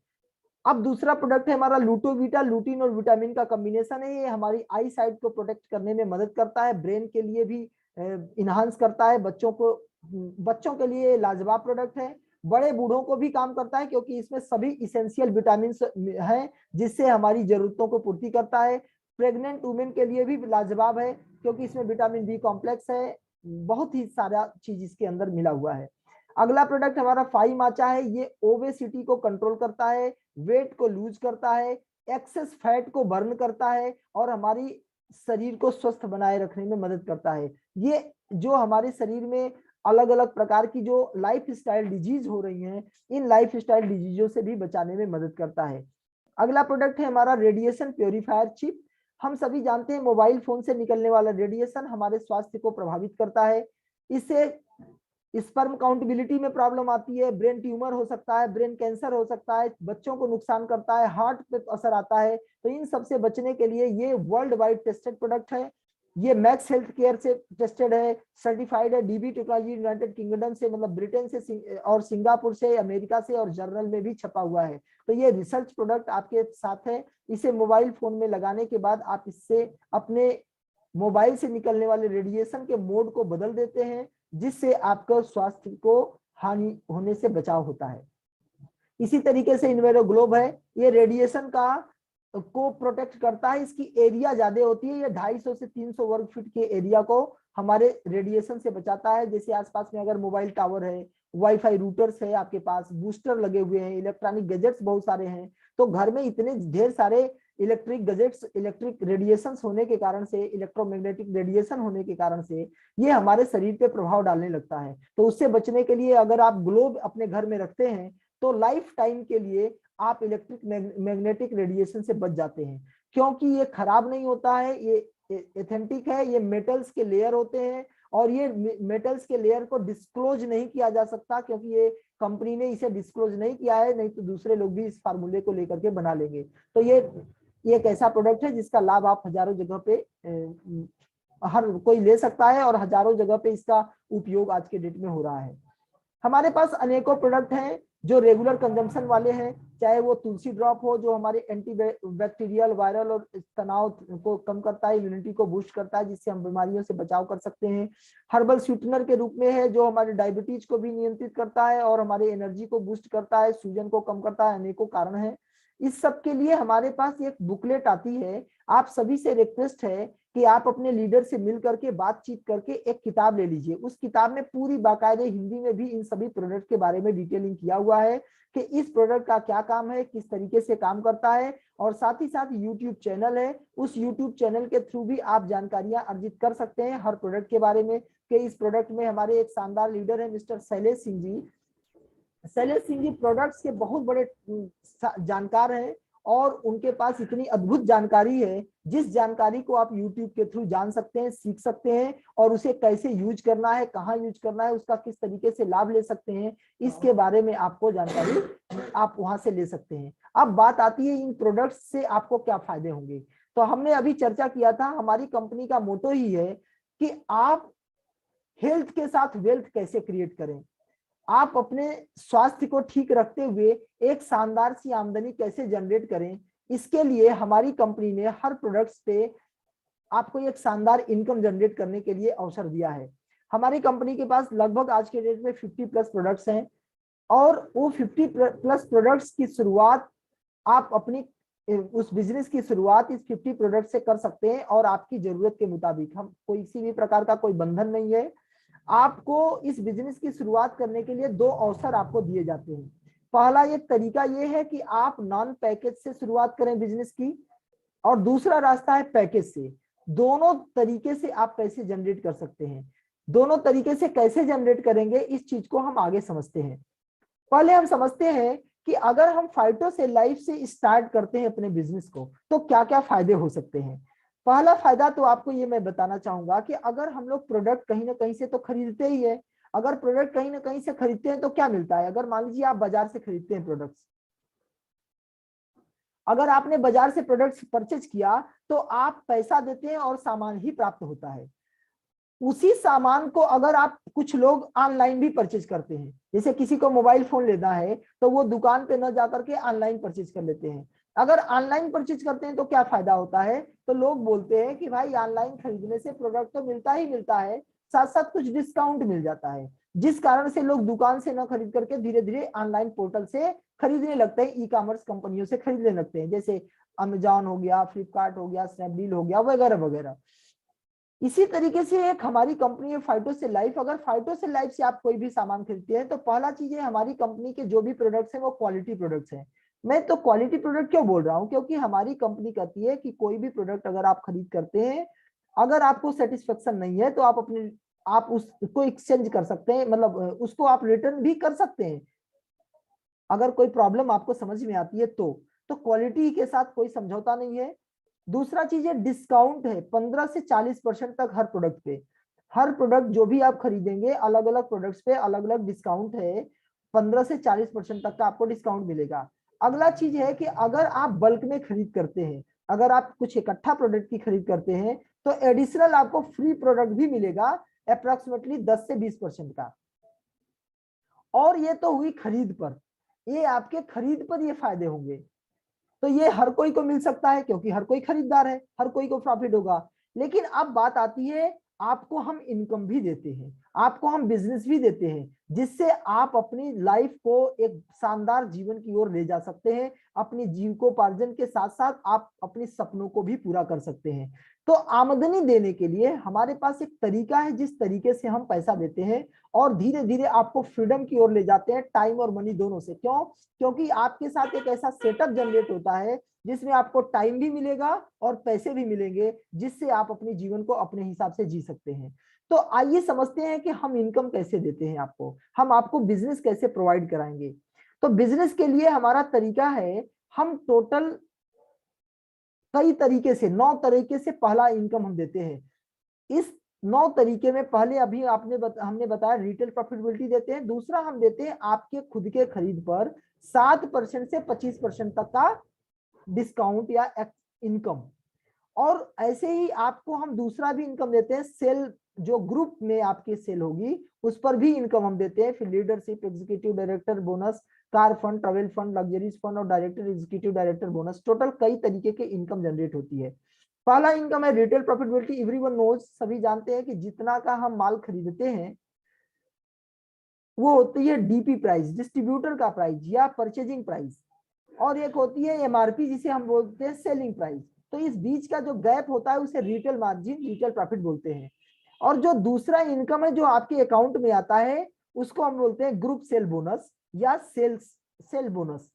अब दूसरा प्रोडक्ट है हमारा लूटोविटा। लूटिन और विटामिन का कॉम्बिनेशन है। ये हमारी आई साइट को प्रोटेक्ट करने में मदद करता है, ब्रेन के लिए भी इनहांस करता है। बच्चों के लिए लाजवाब प्रोडक्ट है, बड़े बूढ़ों को भी काम करता है क्योंकि इसमें सभी इसेंशियल विटामिन हैं जिससे हमारी जरूरतों को पूर्ति करता है। प्रेग्नेंट वुमेन के लिए भी लाजवाब है क्योंकि इसमें विटामिन बी कॉम्प्लेक्स है, बहुत ही सारा चीज इसके अंदर मिला हुआ है। अगला प्रोडक्ट हमारा फाई माचा है। ये ओबेसिटी को कंट्रोल करता है, वेट को लूज करता है, एक्सेस फैट को बर्न करता है और हमारी शरीर को स्वस्थ बनाए रखने में मदद करता है। ये जो हमारे शरीर में अलग अलग प्रकार की जो लाइफ स्टाइल डिजीज हो रही हैं, इन लाइफ स्टाइल डिजीजों से भी बचाने में मदद करता है। अगला प्रोडक्ट है हमारा रेडिएशन प्योरीफायर चिप। हम सभी जानते हैं मोबाइल फोन से निकलने वाला रेडिएशन हमारे स्वास्थ्य को प्रभावित करता है। इससे स्पर्म काउंटेबिलिटी में प्रॉब्लम आती है, ब्रेन ट्यूमर हो सकता है, ब्रेन कैंसर हो सकता है, बच्चों को नुकसान करता है, हार्ट पे असर आता है। तो इन सब से बचने के लिए ये वर्ल्ड वाइड टेस्टेड प्रोडक्ट है। ये मैक्स हेल्थ केयर से टेस्टेड है, सर्टिफाइड है, डीबी टेक्नोलॉजी यूनाइटेड किंगडम से, मतलब ब्रिटेन से और सिंगापुर से, अमेरिका से और जर्नल में भी छपा हुआ है। तो ये रिसर्च प्रोडक्ट आपके साथ है। इसे मोबाइल फोन में लगाने के बाद आप इससे अपने मोबाइल से निकलने वाले रेडिएशन के मोड को बदल देते हैं जिससे आपका स्वास्थ्य को हानि होने से बचाव होता है। इसी तरीके से इन्वेरो ग्लोब है, ये रेडिएशन को प्रोटेक्ट करता है। इसकी एरिया ज्यादा होती है, ये 250 से 300 वर्ग फीट के एरिया को हमारे रेडिएशन से बचाता है। जैसे आसपास में अगर मोबाइल टावर है, वाईफाई रूटर्स है, आपके पास बूस्टर लगे हुए हैं, इलेक्ट्रॉनिक गैजेट्स बहुत सारे हैं, तो घर में इतने ढेर सारे इलेक्ट्रिक गैजेट्स, इलेक्ट्रिक रेडिएशन होने के कारण से, इलेक्ट्रोमैग्नेटिक रेडिएशन होने के कारण से ये हमारे शरीर पे प्रभाव डालने लगता है। तो उससे बचने के लिए अगर आप ग्लोब अपने घर में रखते हैं तो लाइफ टाइम के लिए आप इलेक्ट्रिक मैग्नेटिक रेडिएशन से बच जाते हैं, क्योंकि ये खराब नहीं होता है, ये एथेंटिक है, ये मेटल्स के लेयर होते हैं और ये मेटल्स के लेयर को डिस्क्लोज नहीं किया जा सकता क्योंकि ये कंपनी ने इसे डिस्क्लोज नहीं किया है, नहीं तो दूसरे लोग भी इस फार्मूले को लेकर के बना लेंगे। तो ये एक ऐसा प्रोडक्ट है जिसका लाभ आप हजारों जगह पे हर कोई ले सकता है और हजारों जगह पे इसका उपयोग आज के डेट में हो रहा है। हमारे पास अनेकों प्रोडक्ट हैं जो रेगुलर कंजम्पशन वाले हैं, चाहे वो तुलसी ड्रॉप हो जो हमारे एंटी बैक्टीरियल, वायरल और तनाव को कम करता है, इम्यूनिटी को बूस्ट करता है जिससे हम बीमारियों से बचाव कर सकते हैं। हर्बल स्वीटनर के रूप में है जो हमारे डायबिटीज को भी नियंत्रित करता है और हमारे एनर्जी को बूस्ट करता है, सूजन को कम करता है, अनेकों कारण है। इस सब के लिए हमारे पास एक बुकलेट आती है। आप सभी से रिक्वेस्ट है कि आप अपने लीडर से मिल करके बातचीत करके एक किताब ले लीजिए। उस किताब में पूरी बाकायदे हिंदी में भी इन सभी प्रोडक्ट के बारे में डिटेलिंग किया हुआ है कि इस प्रोडक्ट का क्या काम है, किस तरीके से काम करता है, और साथ ही साथ यूट्यूब चैनल है, उस यूट्यूब चैनल के थ्रू भी आप जानकारियां अर्जित कर सकते हैं हर प्रोडक्ट के बारे में। कि इस प्रोडक्ट में हमारे एक शानदार लीडर है मिस्टर शैलेश सिंह जी। शैलेश सिंह जी प्रोडक्ट्स के बहुत बड़े जानकार हैं और उनके पास इतनी अद्भुत जानकारी है जिस जानकारी को आप YouTube के थ्रू जान सकते हैं, सीख सकते हैं और उसे कैसे यूज करना है, कहाँ यूज करना है, उसका किस तरीके से लाभ ले सकते हैं, इसके बारे में आपको जानकारी आप वहां से ले सकते हैं। अब बात आती है इन प्रोडक्ट्स से आपको क्या फायदे होंगे। तो हमने अभी चर्चा किया था, हमारी कंपनी का मोटो ही है कि आप हेल्थ के साथ वेल्थ कैसे क्रिएट करें, आप अपने स्वास्थ्य को ठीक रखते हुए एक शानदार सी आमदनी कैसे जनरेट करें। इसके लिए हमारी कंपनी ने हर प्रोडक्ट्स पे आपको एक शानदार इनकम जनरेट करने के लिए अवसर दिया है। हमारी कंपनी के पास लगभग आज के डेट में 50 प्लस प्रोडक्ट्स हैं और वो 50 प्लस प्रोडक्ट्स की शुरुआत आप अपनी उस बिजनेस की शुरुआत इस 50 प्रोडक्ट से कर सकते हैं और आपकी जरूरत के मुताबिक। हम कोई किसी भी प्रकार का कोई बंधन नहीं है। आपको इस बिजनेस की शुरुआत करने के लिए 2 अवसर आपको दिए जाते हैं। पहला एक तरीका यह है कि आप नॉन पैकेज से शुरुआत करें बिजनेस की, और दूसरा रास्ता है पैकेज से। दोनों तरीके से आप पैसे जनरेट कर सकते हैं। दोनों तरीके से कैसे जनरेट करेंगे इस चीज को हम आगे समझते हैं। पहले हम समझते हैं कि अगर हम फाइटो से लाइफ से स्टार्ट करते हैं अपने बिजनेस को तो क्या क्या फायदे हो सकते हैं। पहला फायदा तो आपको ये मैं बताना चाहूंगा कि अगर हम लोग प्रोडक्ट कहीं ना कहीं से तो खरीदते ही है, अगर प्रोडक्ट कहीं ना कहीं से खरीदते हैं तो क्या मिलता है? अगर मान लीजिए आप बाजार से खरीदते हैं प्रोडक्ट्स, अगर आपने बाजार से प्रोडक्ट्स परचेज किया तो आप पैसा देते हैं और सामान ही प्राप्त होता है। उसी सामान को अगर आप, कुछ लोग ऑनलाइन भी परचेज करते हैं, जैसे किसी को मोबाइल फोन लेना है तो वो दुकान पे न जाकर के ऑनलाइन परचेज कर लेते हैं। अगर ऑनलाइन परचेज करते हैं तो क्या फायदा होता है? तो लोग बोलते हैं कि भाई ऑनलाइन खरीदने से प्रोडक्ट तो मिलता ही मिलता है, साथ साथ कुछ डिस्काउंट मिल जाता है, जिस कारण से लोग दुकान से न खरीद करके धीरे धीरे ऑनलाइन पोर्टल से खरीदने लगते हैं, ई कॉमर्स कंपनियों से खरीदने लगते हैं, जैसे अमेजॉन हो गया, फ्लिपकार्ट हो गया, स्नैपडील हो गया, वगैरह वगैरह। इसी तरीके से एक हमारी कंपनी है फाइटोसेल लाइफ। अगर फाइटोसेल लाइफ से आप कोई भी सामान खरीदते हैं तो पहला चीज है, हमारी कंपनी के जो भी प्रोडक्ट्स हैं वो क्वालिटी प्रोडक्ट्स हैं। मैं तो क्वालिटी प्रोडक्ट क्यों बोल रहा हूँ? क्योंकि हमारी कंपनी कहती है कि कोई भी प्रोडक्ट अगर आप खरीद करते हैं, अगर आपको सेटिस्फेक्शन नहीं है तो आप उसको एक्सचेंज कर सकते हैं, मतलब उसको आप रिटर्न भी कर सकते हैं, अगर कोई प्रॉब्लम आपको समझ में आती है तो क्वालिटी के साथ कोई समझौता नहीं है। दूसरा चीज है डिस्काउंट है 15 से 40% तक हर प्रोडक्ट पे। हर प्रोडक्ट जो भी आप खरीदेंगे, अलग अलग प्रोडक्ट्स पे अलग अलग डिस्काउंट है, 15 से 40% तक का आपको डिस्काउंट मिलेगा। अगला चीज है कि अगर आप बल्क में खरीद करते हैं, अगर आप कुछ इकट्ठा प्रोडक्ट की खरीद करते हैं तो एडिशनल आपको फ्री प्रोडक्ट भी मिलेगा, अप्रोक्सीमेटली 10 से 20% का। और ये तो हुई खरीद पर, ये आपके खरीद पर ये फायदे होंगे। तो ये हर कोई को मिल सकता है क्योंकि हर कोई खरीदार है, हर कोई को प्रॉफिट होगा। लेकिन अब बात आती है, आपको हम इनकम भी देते हैं, आपको हम बिजनेस भी देते हैं, जिससे आप अपनी लाइफ को एक शानदार जीवन की ओर ले जा सकते हैं। अपनी जीविकोपार्जन के साथ साथ आप अपने सपनों को भी पूरा कर सकते हैं। तो आमदनी देने के लिए हमारे पास एक तरीका है, जिस तरीके से हम पैसा देते हैं और धीरे धीरे आपको फ्रीडम की ओर ले जाते हैं, टाइम और मनी दोनों से। क्यों? क्योंकि आपके साथ एक ऐसा सेटअप जनरेट होता है जिसमें आपको टाइम भी मिलेगा और पैसे भी मिलेंगे, जिससे आप अपने जीवन को अपने हिसाब से जी सकते हैं। तो आइए समझते हैं कि हम इनकम कैसे देते हैं आपको, हम आपको बिजनेस कैसे प्रोवाइड कराएंगे। तो बिजनेस के लिए हमारा तरीका है, हम टोटल कई तरीके से 9 तरीके से पहला इनकम हम देते हैं। इस 9 तरीके में पहले अभी हमने बताया रिटेल प्रॉफिटेबिलिटी देते हैं। दूसरा हम देते हैं आपके खुद के खरीद पर 7% से 25% तक का डिस्काउंट या इनकम। और ऐसे ही आपको हम दूसरा भी इनकम देते हैं, सेल, जो ग्रुप में आपकी सेल होगी उस पर भी इनकम हम देते हैं। फिर leadership, executive director bonus, car fund, travel fund, luxuries fund और director executive director bonus, total कई तरीके के इनकम जनरेट होती है। पहला इनकम है रिटेल प्रॉफिटेबिलिटी। एवरीवन नोज, सभी जानते हैं कि जितना का हम माल खरीदते हैं वो होती है डीपी प्राइस, डिस्ट्रीब्यूटर का प्राइस या परचेजिंग प्राइस, और एक होती है एमआरपी जिसे हम बोलते हैं सेलिंग प्राइस। तो इस बीच का जो गैप होता है उसे रिटेल मार्जिन, रिटेल प्रॉफिट बोलते हैं। और जो दूसरा इनकम है जो आपके अकाउंट में आता है उसको हम बोलते हैं ग्रुप सेल बोनस या सेल बोनस।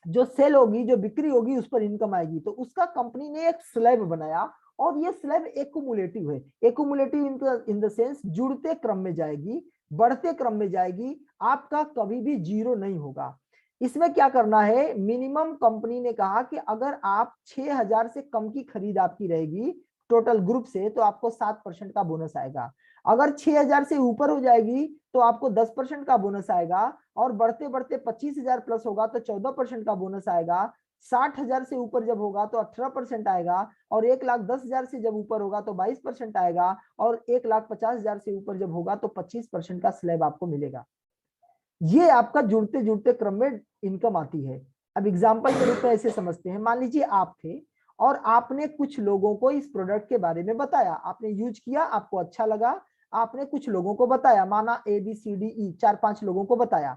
जो सेल होगी, जो बिक्री होगी, उस पर इनकम आएगी। तो उसका कंपनी ने एक स्लैब बनाया और ये स्लैब एक्युमुलेटिव है। एक्युमुलेटिव इन द सेंस जुड़ते क्रम में जाएगी, बढ़ते क्रम में जाएगी, आपका कभी भी जीरो नहीं होगा। इसमें क्या करना है, मिनिमम कंपनी ने कहा कि अगर आप 6000 से कम की खरीद आपकी रहेगी टोटल ग्रुप से तो आपको 7% का बोनस आएगा। अगर 6000 से ऊपर हो जाएगी तो आपको 10% का बोनस आएगा, और बढ़ते बढ़ते 25,000 प्लस होगा तो 14% का बोनस आएगा। 60,000 से ऊपर जब होगा तो 18% आएगा, और 1,10,000 से जब ऊपर होगा तो 22% आएगा, और 1,50,000 से ऊपर जब होगा तो 25% का स्लैब आपको मिलेगा। ये आपका जुड़ते जुड़ते क्रम में इनकम आती है। अब एग्जाम्पल के रूप में ऐसे समझते हैं, मान लीजिए आप थे और आपने कुछ लोगों को इस प्रोडक्ट के बारे में बताया, आपने यूज किया, आपको अच्छा लगा, आपने कुछ लोगों को बताया, माना ABCDE 4-5 लोगों को बताया।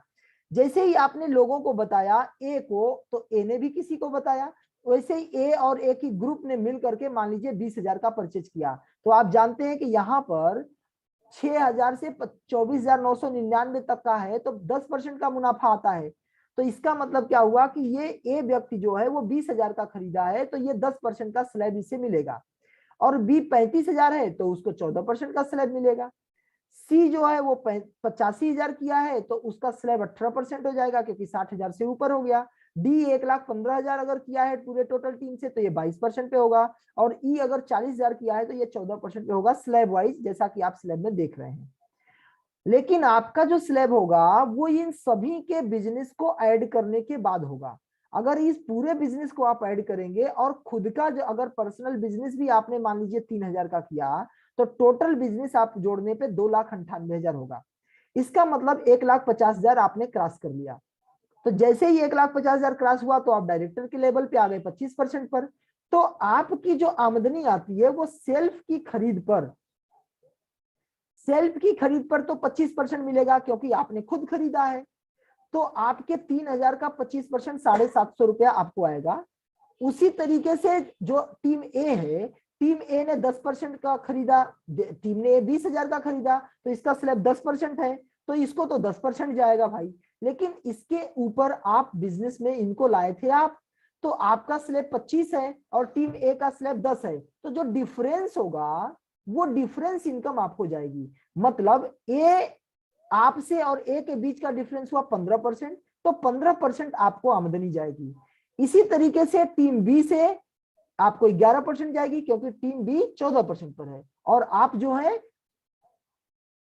जैसे ही आपने लोगों को बताया ए को, तो ए ने भी किसी को बताया, वैसे ही ए और ए की ग्रुप ने मिल करके मान लीजिए 20,000 का परचेज किया। तो आप जानते हैं कि यहाँ पर 6,000 से 24,999 तक का है तो 10% का मुनाफा आता है। तो इसका मतलब क्या हुआ कि ये ए व्यक्ति जो है वो 20,000 का खरीदा है तो ये 10% का स्लैब इससे मिलेगा, और बी 35,000 है तो उसको 14% का स्लैब मिलेगा। सी जो है वो 85,000 किया है तो उसका स्लैब 18% हो जाएगा क्योंकि 60,000 से ऊपर हो गया। डी 1,15,000 अगर किया है पूरे टोटल टीम से तो ये 22% पे होगा, और ई अगर 40,000 किया है तो ये 14% पे होगा स्लैब वाइज, जैसा कि आप स्लैब में देख रहे हैं। लेकिन आपका जो स्लैब होगा वो इन सभी के बिजनेस को ऐड करने के बाद होगा। अगर इस पूरे बिजनेस को आप ऐड करेंगे और खुद का जो अगर पर्सनल बिजनेस भी आपने मान लीजिए 3,000 का किया, तो टोटल बिजनेस आप जोड़ने पे 2,98,000 होगा। इसका मतलब 1,50,000 आपने क्रॉस कर लिया। तो जैसे ही 1,50,000 क्रॉस हुआ तो आप डायरेक्टर के लेवल पे आ गए 25% पर। तो आपकी जो आमदनी आती है वो सेल्फ की खरीद पर तो 25% मिलेगा, क्योंकि आपने खुद खरीदा है। तो आपके 3,000 का 25% 750 रुपया आपको आएगा। उसी तरीके से जो टीम ए है, टीम ए ने 10% का खरीदा, टीम ने 20,000 का खरीदा, तो इसका स्लैब 10% है, तो इसको तो 10% जाएगा भाई। लेकिन इसके ऊपर आप बिजनेस में इनको लाए थे आप, तो आपका स्लैब 25 है और टीम ए का स्लैब 10 है, तो जो डिफरेंस होगा वो डिफरेंस इनकम आपको जाएगी। मतलब ए आपसे और ए के बीच का डिफरेंस हुआ 15%, तो 15% आपको आमदनी जाएगी। इसी तरीके से टीम बी से आपको 11% जाएगी, क्योंकि टीम बी 14% पर है और आप जो है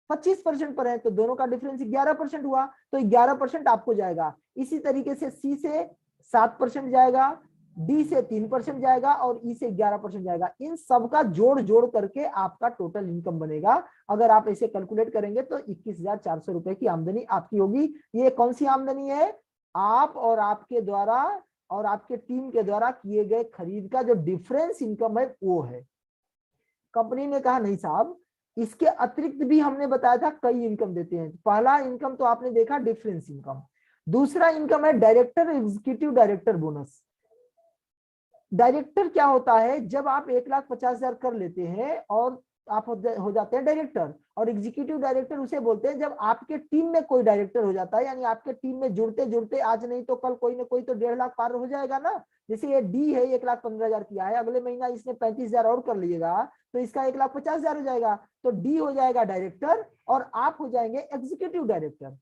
25% पर है, तो दोनों का डिफरेंस 11% हुआ, तो 11% आपको जाएगा। इसी तरीके से सी से 7% जाएगा, डी से 3% जाएगा और ई से 11% जाएगा। इन सबका जोड़ जोड़ करके आपका टोटल इनकम बनेगा। अगर आप इसे कैलकुलेट करेंगे तो 21,400 रुपए की आमदनी आपकी होगी। ये कौन सी आमदनी है? आप और आपके द्वारा और आपके टीम के द्वारा किए गए खरीद का जो डिफरेंस इनकम है वो है। कंपनी ने कहा नहीं साहब, इसके अतिरिक्त भी हमने बताया था कई इनकम देते हैं। पहला इनकम तो आपने देखा डिफरेंस इनकम। दूसरा इनकम है director executive director bonus. Director क्या होता है? जब आप 1,50,000 कर लेते हैं और आप हो जाते हैं डायरेक्टर, और एग्जीक्यूटिव डायरेक्टर उसे बोलते हैं जब आपके टीम में कोई डायरेक्टर हो जाता है, यानी आपके टीम में जुड़ते जुड़ते आज नहीं तो कल कोई ना कोई तो 1.5 लाख पार हो जाएगा ना। जैसे ये डी है, 1,15,000 किया है, अगले महीना इसने 35,000 और कर लीजिएगा तो इसका 1,50,000 हो जाएगा। तो डी हो जाएगा डायरेक्टर और आप हो जाएंगे एग्जीक्यूटिव डायरेक्टर।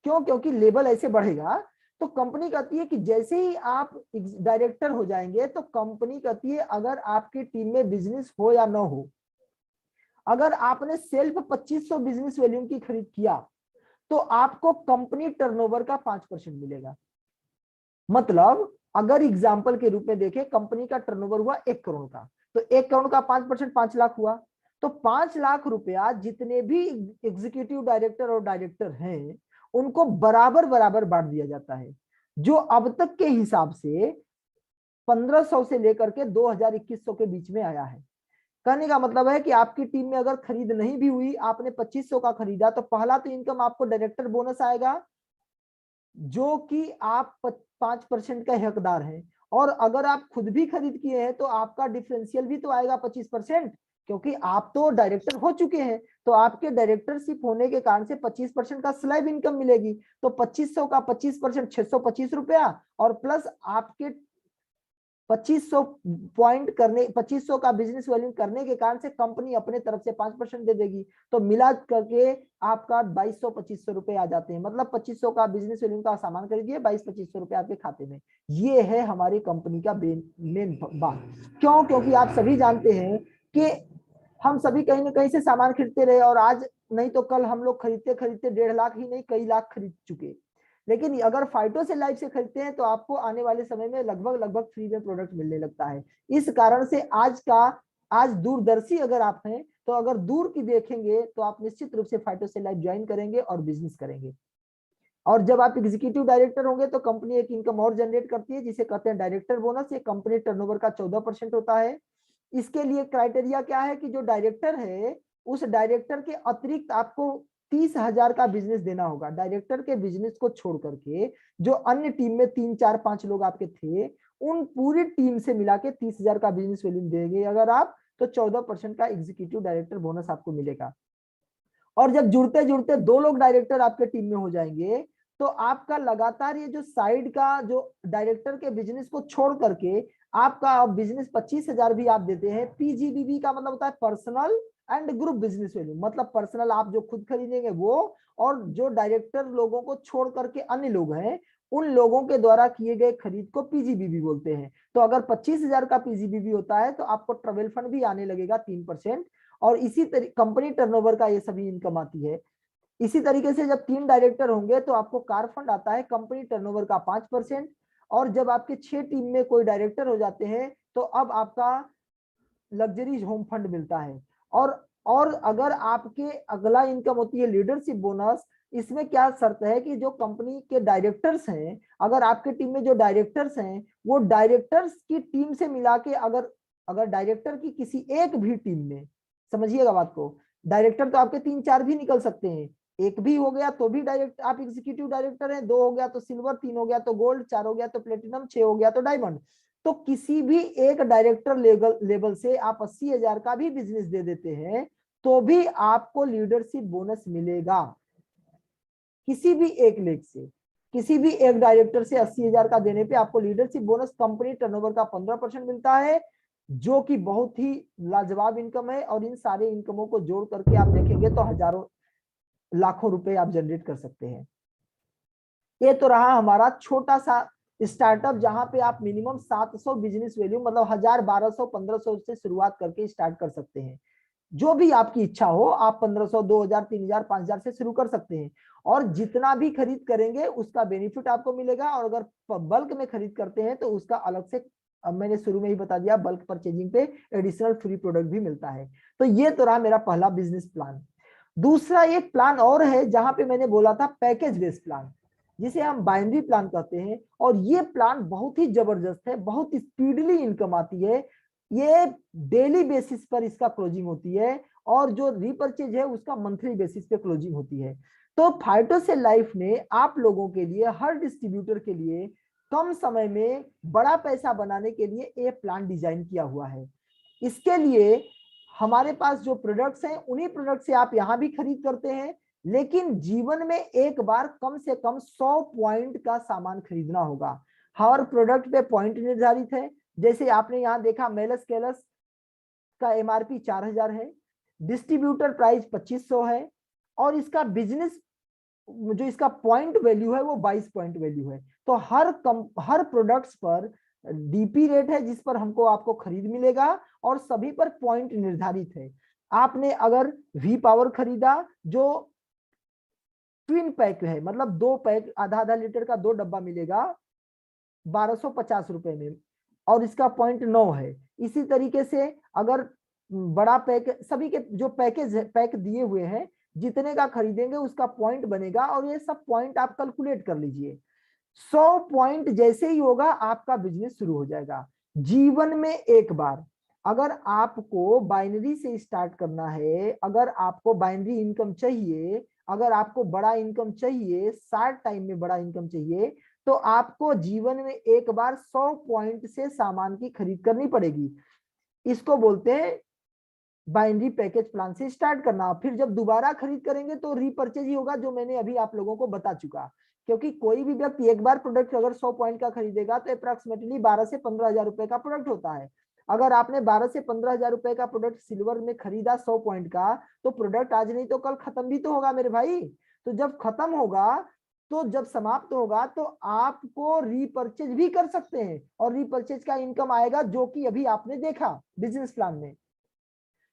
क्यों? क्योंकि लेवल ऐसे बढ़ेगा। तो कंपनी कहती है कि जैसे ही आप डायरेक्टर हो जाएंगे तो कंपनी कहती है अगर आपकी टीम में बिजनेस हो या ना हो, अगर आपने सेल्फ 2500 बिजनेस वॉल्यूम की खरीद किया तो आपको कंपनी टर्नओवर का 5% मिलेगा। मतलब अगर एग्जांपल के रूप में देखें, कंपनी का टर्नओवर हुआ 1 करोड़ का, तो 1 करोड़ का 5% 5 लाख हुआ। तो 5 लाख रुपया जितने भी एग्जीक्यूटिव डायरेक्टर और डायरेक्टर हैं उनको बराबर बराबर बांट दिया जाता है, जो अब तक के हिसाब से 1,500 से लेकर के 2,000-2,100 के बीच में आया है। कहने का मतलब है कि आपकी टीम में अगर खरीद नहीं भी हुई, आपने 2,500 का खरीदा, तो पहला तो इनकम आपको डायरेक्टर बोनस आएगा जो कि आप 5% का हकदार है। और अगर आप खुद भी खरीद किए हैं तो आपका डिफरेंशियल भी तो आएगा 25%, क्योंकि आप तो डायरेक्टर हो चुके हैं। तो आपके डायरेक्टरशिप होने के कारण से 25% का स्लैब इनकम मिलेगी। तो 2,500 का 25% 625 रुपया और प्लस आपके 2,500 पॉइंट करने 2,500 का बिजनेस वैल्यू करने के कारण से कंपनी अपने तरफ से 5% दे देगी। तो मिला करके आपका 2,200-2,500 रुपए आ जाते हैं। मतलब 2,500 का बिजनेस वैल्यू का सामान खरीदिए, 2,200-2,500 रुपए आपके खाते में। ये है हमारी कंपनी का मेन बात। क्यों? क्योंकि आप सभी जानते हैं कि हम सभी कहीं ना कहीं से सामान खरीदते रहे और आज नहीं तो कल हम लोग खरीदते खरीदते 1.5 लाख ही नहीं कई लाख खरीद चुके। लेकिन अगर फाइटो से लाइफ से खरीदते हैं तो आपको आने वाले समय में लगभग लगभग फ्री में प्रोडक्ट मिलने लगता है। इस कारण से आज दूरदर्शी अगर आप हैं तो अगर दूर की देखेंगे तो आप निश्चित रूप से फाइटो से लाइफ ज्वाइन करेंगे और बिजनेस करेंगे। और जब आप एग्जीक्यूटिव डायरेक्टर होंगे तो कंपनी एक इनकम और जनरेट करती है जिसे कहते हैं डायरेक्टर बोनस। ये कंपनी टर्नओवर का 14% होता है। इसके लिए क्राइटेरिया क्या है कि जो डायरेक्टर है उस डायरेक्टर के अतिरिक्त आपको 30,000 का बिजनेस देना होगा। डायरेक्टर के बिजनेस को छोड़ करके जो अन्य टीम में 3-4-5 लोग आपके थे उन पूरी टीम से मिला के 30,000 का बिजनेस वॉल्यूम देंगे अगर आप, तो 14% का एग्जीक्यूटिव डायरेक्टर बोनस आपको मिलेगा। और जब जुड़ते जुड़ते 2 लोग डायरेक्टर आपके टीम में हो जाएंगे तो आपका लगातार ये जो साइड का जो डायरेक्टर के बिजनेस को छोड़ करके आपका बिजनेस 25,000 भी आप देते हैं। पीजीबीबी का मतलब होता है personal and group business value. मतलब पर्सनल आप जो खुद खरीदेंगे वो, और जो डायरेक्टर लोगों को छोड़ करके अन्य लोग हैं उन लोगों के द्वारा किए गए खरीद को पीजीबीबी बोलते हैं। तो अगर 25,000 का पीजीबीबी होता है तो आपको ट्रेवल फंड भी आने लगेगा 3%। और इसी तरीके कंपनी टर्नओवर का ये सभी इनकम आती है। इसी तरीके से जब 3 डायरेक्टर होंगे तो आपको कार फंड आता है कंपनी टर्नओवर का 5%। और जब आपके 6 टीम में कोई डायरेक्टर हो जाते हैं तो अब आपका लग्जरीज होम फंड मिलता है। और अगर आपके अगला इनकम होती है लीडरशिप बोनस। इसमें क्या शर्त है कि जो कंपनी के डायरेक्टर्स हैं, अगर आपके टीम में जो डायरेक्टर्स हैं वो डायरेक्टर्स की टीम से मिला के, अगर अगर डायरेक्टर की किसी एक भी टीम में, समझिएगा बात को, डायरेक्टर तो आपके 3-4 भी निकल सकते हैं, एक भी हो गया तो भी डायरेक्ट आप एग्जीक्यूटिव डायरेक्टर हैं, 2 हो गया तो सिल्वर, 3 हो गया तो गोल्ड, 4 हो गया तो प्लेटिनम, 6 हो गया तो डायमंड। तो किसी भी एक डायरेक्टर लेवल से आप 80,000 का भी बिजनेस दे देते हैं तो भी आपको लीडरशिप बोनस मिलेगा। किसी भी एक लेग से, किसी भी एक डायरेक्टर से 80,000 का देने पे आपको लीडरशिप बोनस कंपनी टर्नओवर का 15% मिलता है, जो कि बहुत ही लाजवाब इनकम है। और इन सारे इनकमों को जोड़ करके आप देखेंगे तो हजारों लाखों रुपए आप जनरेट कर सकते हैं। ये तो रहा हमारा छोटा सा स्टार्टअप, जहां पे आप मिनिमम 700 बिजनेस वैल्यू, मतलब 1000, 1200, 1500 से शुरुआत करके स्टार्ट कर सकते हैं। जो भी आपकी इच्छा हो, आप 1500, 2000, 3000, 5000 से शुरू कर सकते हैं। और जितना भी खरीद करेंगे उसका बेनिफिट आपको मिलेगा। और अगर बल्क में खरीद करते हैं तो उसका अलग से, अब मैंने शुरू में ही बता दिया, बल्क परचेजिंग पे एडिशनल फ्री प्रोडक्ट भी मिलता है। तो ये तो रहा मेरा पहला बिजनेस प्लान। दूसरा एक प्लान और है जहां पे मैंने बोला था पैकेज बेस्ड प्लान, जिसे हम बाइनरी प्लान कहते हैं। और ये प्लान बहुत ही जबरदस्त है, बहुत स्पीडली इनकम आती है। ये डेली बेसिस पर इसका क्लोजिंग होती है और जो रीपर्चेज है उसका मंथली बेसिस पे क्लोजिंग होती है। तो फाइटोसेल लाइफ ने आप लोगों के लिए, हर डिस्ट्रीब्यूटर के लिए कम समय में बड़ा पैसा बनाने के लिए ये प्लान डिजाइन किया हुआ है। इसके लिए हमारे पास जो प्रोडक्ट्स हैं उन्हीं प्रोडक्ट से आप यहां भी खरीद करते हैं, लेकिन जीवन में एक बार कम से कम 100 पॉइंट का सामान खरीदना होगा। हर प्रोडक्ट पे पॉइंट निर्धारित है। जैसे आपने यहां देखा मेलस केलस का एमआरपी 4000 है, डिस्ट्रीब्यूटर प्राइस 2500 है, और इसका बिजनेस जो इसका पॉइंट वैल्यू है वो 22 पॉइंट वैल्यू है। तो हर प्रोडक्ट्स पर डीपी रेट है जिस पर हमको आपको खरीद मिलेगा, और सभी पर पॉइंट निर्धारित है। आपने अगर वी पावर खरीदा जो ट्विन पैक है, मतलब 2 पैक, आधा आधा लीटर का 2 डब्बा मिलेगा 1250 रुपए में, और इसका पॉइंट 9 है। इसी तरीके से अगर बड़ा पैक, सभी के जो पैक दिए हुए हैं जितने का खरीदेंगे उसका पॉइंट बनेगा, और ये सब पॉइंट आप कैलकुलेट कर लीजिए। 100 पॉइंट जैसे ही होगा आपका बिजनेस शुरू हो जाएगा। जीवन में एक बार अगर आपको बाइनरी से स्टार्ट करना है, अगर आपको बाइनरी इनकम चाहिए, अगर आपको बड़ा इनकम चाहिए, शॉर्ट टाइम में बड़ा इनकम चाहिए, तो आपको जीवन में एक बार 100 पॉइंट से सामान की खरीद करनी पड़ेगी। इसको बोलते हैं बाइनरी पैकेज प्लान से स्टार्ट करना। फिर जब दोबारा खरीद करेंगे तो रीपर्चेज ही होगा, जो मैंने अभी आप लोगों को बता चुका। क्योंकि कोई भी व्यक्ति एक बार प्रोडक्ट अगर 100 पॉइंट का खरीदेगा तो अप्रॉक्सीमेटली 12 से 15,000 रुपए का प्रोडक्ट होता है। अगर आपने 12 से 15,000 रुपए का प्रोडक्ट सिल्वर में खरीदा 100 पॉइंट का, तो प्रोडक्ट आज नहीं तो कल खत्म भी तो होगा मेरे भाई। तो जब खत्म होगा, तो जब समाप्त होगा तो आपको रीपर्चेज भी कर सकते हैं, और रीपर्चेज का इनकम आएगा जो कि अभी आपने देखा बिजनेस प्लान में।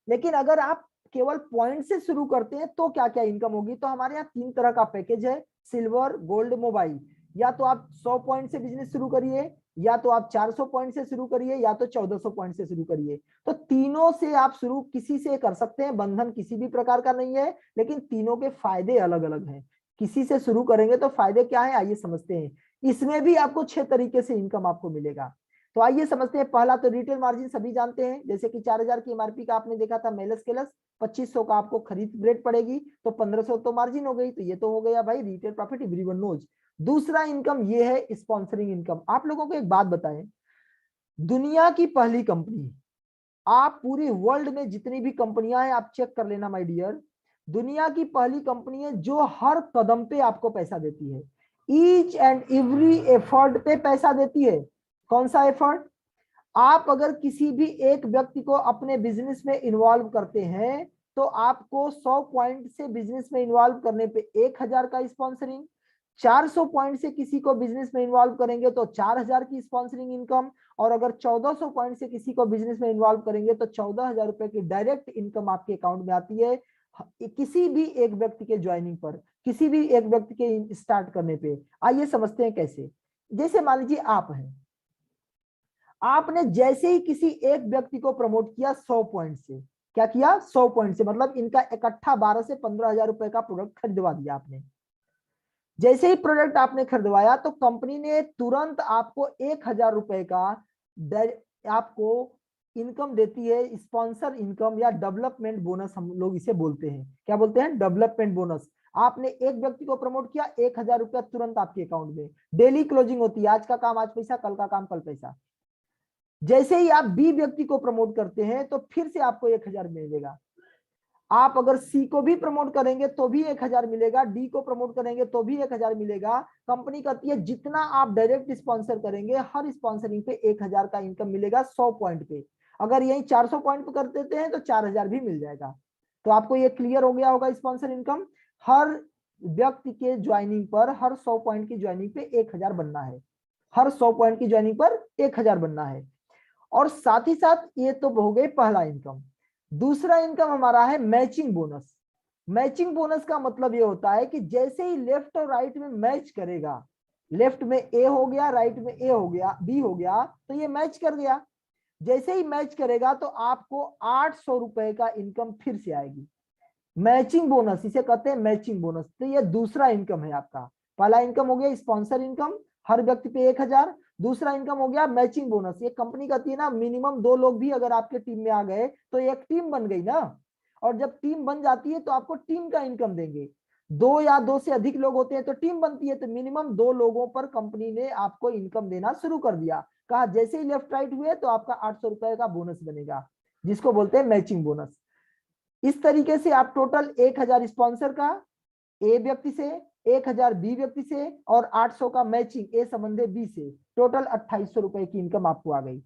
लेकिन अगर आप केवल पॉइंट से शुरू करते हैं तो क्या क्या इनकम होगी, तो हमारे यहाँ 3 तरह का पैकेज है, सिल्वर, गोल्ड, मोबाइल। या तो आप 100 पॉइंट से बिजनेस शुरू करिए, या तो आप 400 पॉइंट से शुरू करिए, या तो 1400 पॉइंट से शुरू करिए। तो तीनों से आप शुरू किसी से कर सकते हैं, बंधन किसी भी प्रकार का नहीं है, लेकिन तीनों के फायदे अलग अलग हैं। किसी से शुरू करेंगे तो फायदे क्या है आइए समझते हैं। इसमें भी आपको 6 तरीके से इनकम आपको मिलेगा। तो आइए समझते हैं। पहला तो रिटेल मार्जिन सभी जानते हैं, जैसे कि 4000 की एमआरपी का आपने देखा था मेलस केलस, 2500 का आपको खरीद रेट पड़ेगी, तो 1500 तो मार्जिन हो गई। तो ये तो हो गया भाई रिटेल प्रॉफिट, एवरीवन नोज। दूसरा इनकम ये है स्पॉन्सरिंग इनकम। आप लोगों को एक बात बताएं, दुनिया की पहली कंपनी, आप पूरी वर्ल्ड में जितनी भी कंपनियां हैं आप चेक कर लेना माय डियर, दुनिया की पहली कंपनी है जो हर कदम पे आपको पैसा देती है, ईच एंड एवरी एफर्ट पे पैसा देती है। कौन सा एफर्ट? आप अगर किसी भी एक व्यक्ति को अपने बिजनेस में इन्वॉल्व करते हैं तो आपको 100 पॉइंट से बिजनेस में इन्वॉल्व करने पे 1000 का स्पॉन्सरिंग, 400 पॉइंट से किसी को बिजनेस में इन्वॉल्व करेंगे तो 4000 की स्पॉन्सरिंग इनकम, और अगर 1400 पॉइंट से किसी को बिजनेस में इन्वॉल्व करेंगे तो 14,000 रुपए की डायरेक्ट इनकम आपके अकाउंट में आती है। किसी भी एक व्यक्ति के ज्वाइनिंग पर, किसी भी एक व्यक्ति के स्टार्ट करने पे। आइए समझते हैं कैसे। जैसे मान लीजिए आप हैं, आपने जैसे ही किसी एक व्यक्ति को प्रमोट किया 100 पॉइंट से, क्या किया 100 पॉइंट से, मतलब इनका इकट्ठा 12 से 15 हजार रुपए का प्रोडक्ट खरीदवा दिया आपने। जैसे ही प्रोडक्ट आपने खरीदवाया तो कंपनी ने तुरंत आपको 1 हजार रुपए का आपको इनकम देती है, स्पॉन्सर इनकम या डेवलपमेंट बोनस हम लोग इसे बोलते हैं। क्या बोलते हैं? Development bonus. आपने एक व्यक्ति को प्रमोट किया, 1 हजार रुपया तुरंत आपके अकाउंट में। डेली क्लोजिंग होती है, आज का काम आज पैसा, कल का काम कल पैसा। जैसे ही आप बी व्यक्ति को प्रमोट करते हैं तो फिर से आपको 1 हजार मिलेगा। आप अगर सी को भी प्रमोट करेंगे तो भी 1 हजार मिलेगा, डी को प्रमोट करेंगे तो भी 1 हजार मिलेगा। कंपनी कहती है जितना आप डायरेक्ट स्पॉन्सर करेंगे हर स्पॉन्सरिंग पे 1 हजार का इनकम मिलेगा 100 पॉइंट पे। अगर यही 400 पॉइंट पे कर देते हैं तो 4 हजार भी मिल जाएगा। तो आपको ये क्लियर हो गया होगा, स्पॉन्सर इनकम हर व्यक्ति के ज्वाइनिंग पर, हर 100 पॉइंट की ज्वाइनिंग पे 1 हजार बनना है। हर 100 पॉइंट की ज्वाइनिंग पर 1 हजार बनना है। और साथ ही साथ ये तो हो गए पहला इनकम। दूसरा इनकम हमारा है मैचिंग बोनस। मैचिंग बोनस का मतलब ये होता है कि जैसे ही लेफ्ट और राइट में मैच करेगा, लेफ्ट में ए हो गया, राइट में ए हो गया, बी हो गया, तो ये मैच कर गया। जैसे ही मैच करेगा तो आपको 800 रुपए का इनकम फिर से आएगी। मैचिंग बोनस इसे कहते हैं, मैचिंग बोनस। तो ये दूसरा इनकम है आपका। पहला इनकम हो गया स्पॉन्सर इनकम, हर व्यक्ति पे 1 हजार। दूसरा इनकम हो गया मैचिंग बोनस। ये कंपनी कहती है ना, मिनिमम 2 लोग भी अगर आपके टीम में आ गए तो एक टीम बन गई ना। और जब टीम बन जाती है तो आपको टीम का इनकम देंगे। 2 या 2 से अधिक लोग होते हैं तो टीम बनती है, तो मिनिमम 2 लोगों पर कंपनी ने आपको इनकम देना शुरू कर दिया। कहा जैसे ही लेफ्ट राइट हुए तो आपका 800 रुपए का बोनस बनेगा, जिसको बोलते हैं मैचिंग बोनस। इस तरीके से आप टोटल 1 हजार स्पॉन्सर का ए व्यक्ति से, 1 हजार बी व्यक्ति से और 800 का मैचिंग ए संबंधी बी से, टोटल 2800 रुपए की इनकम आपको आ गई।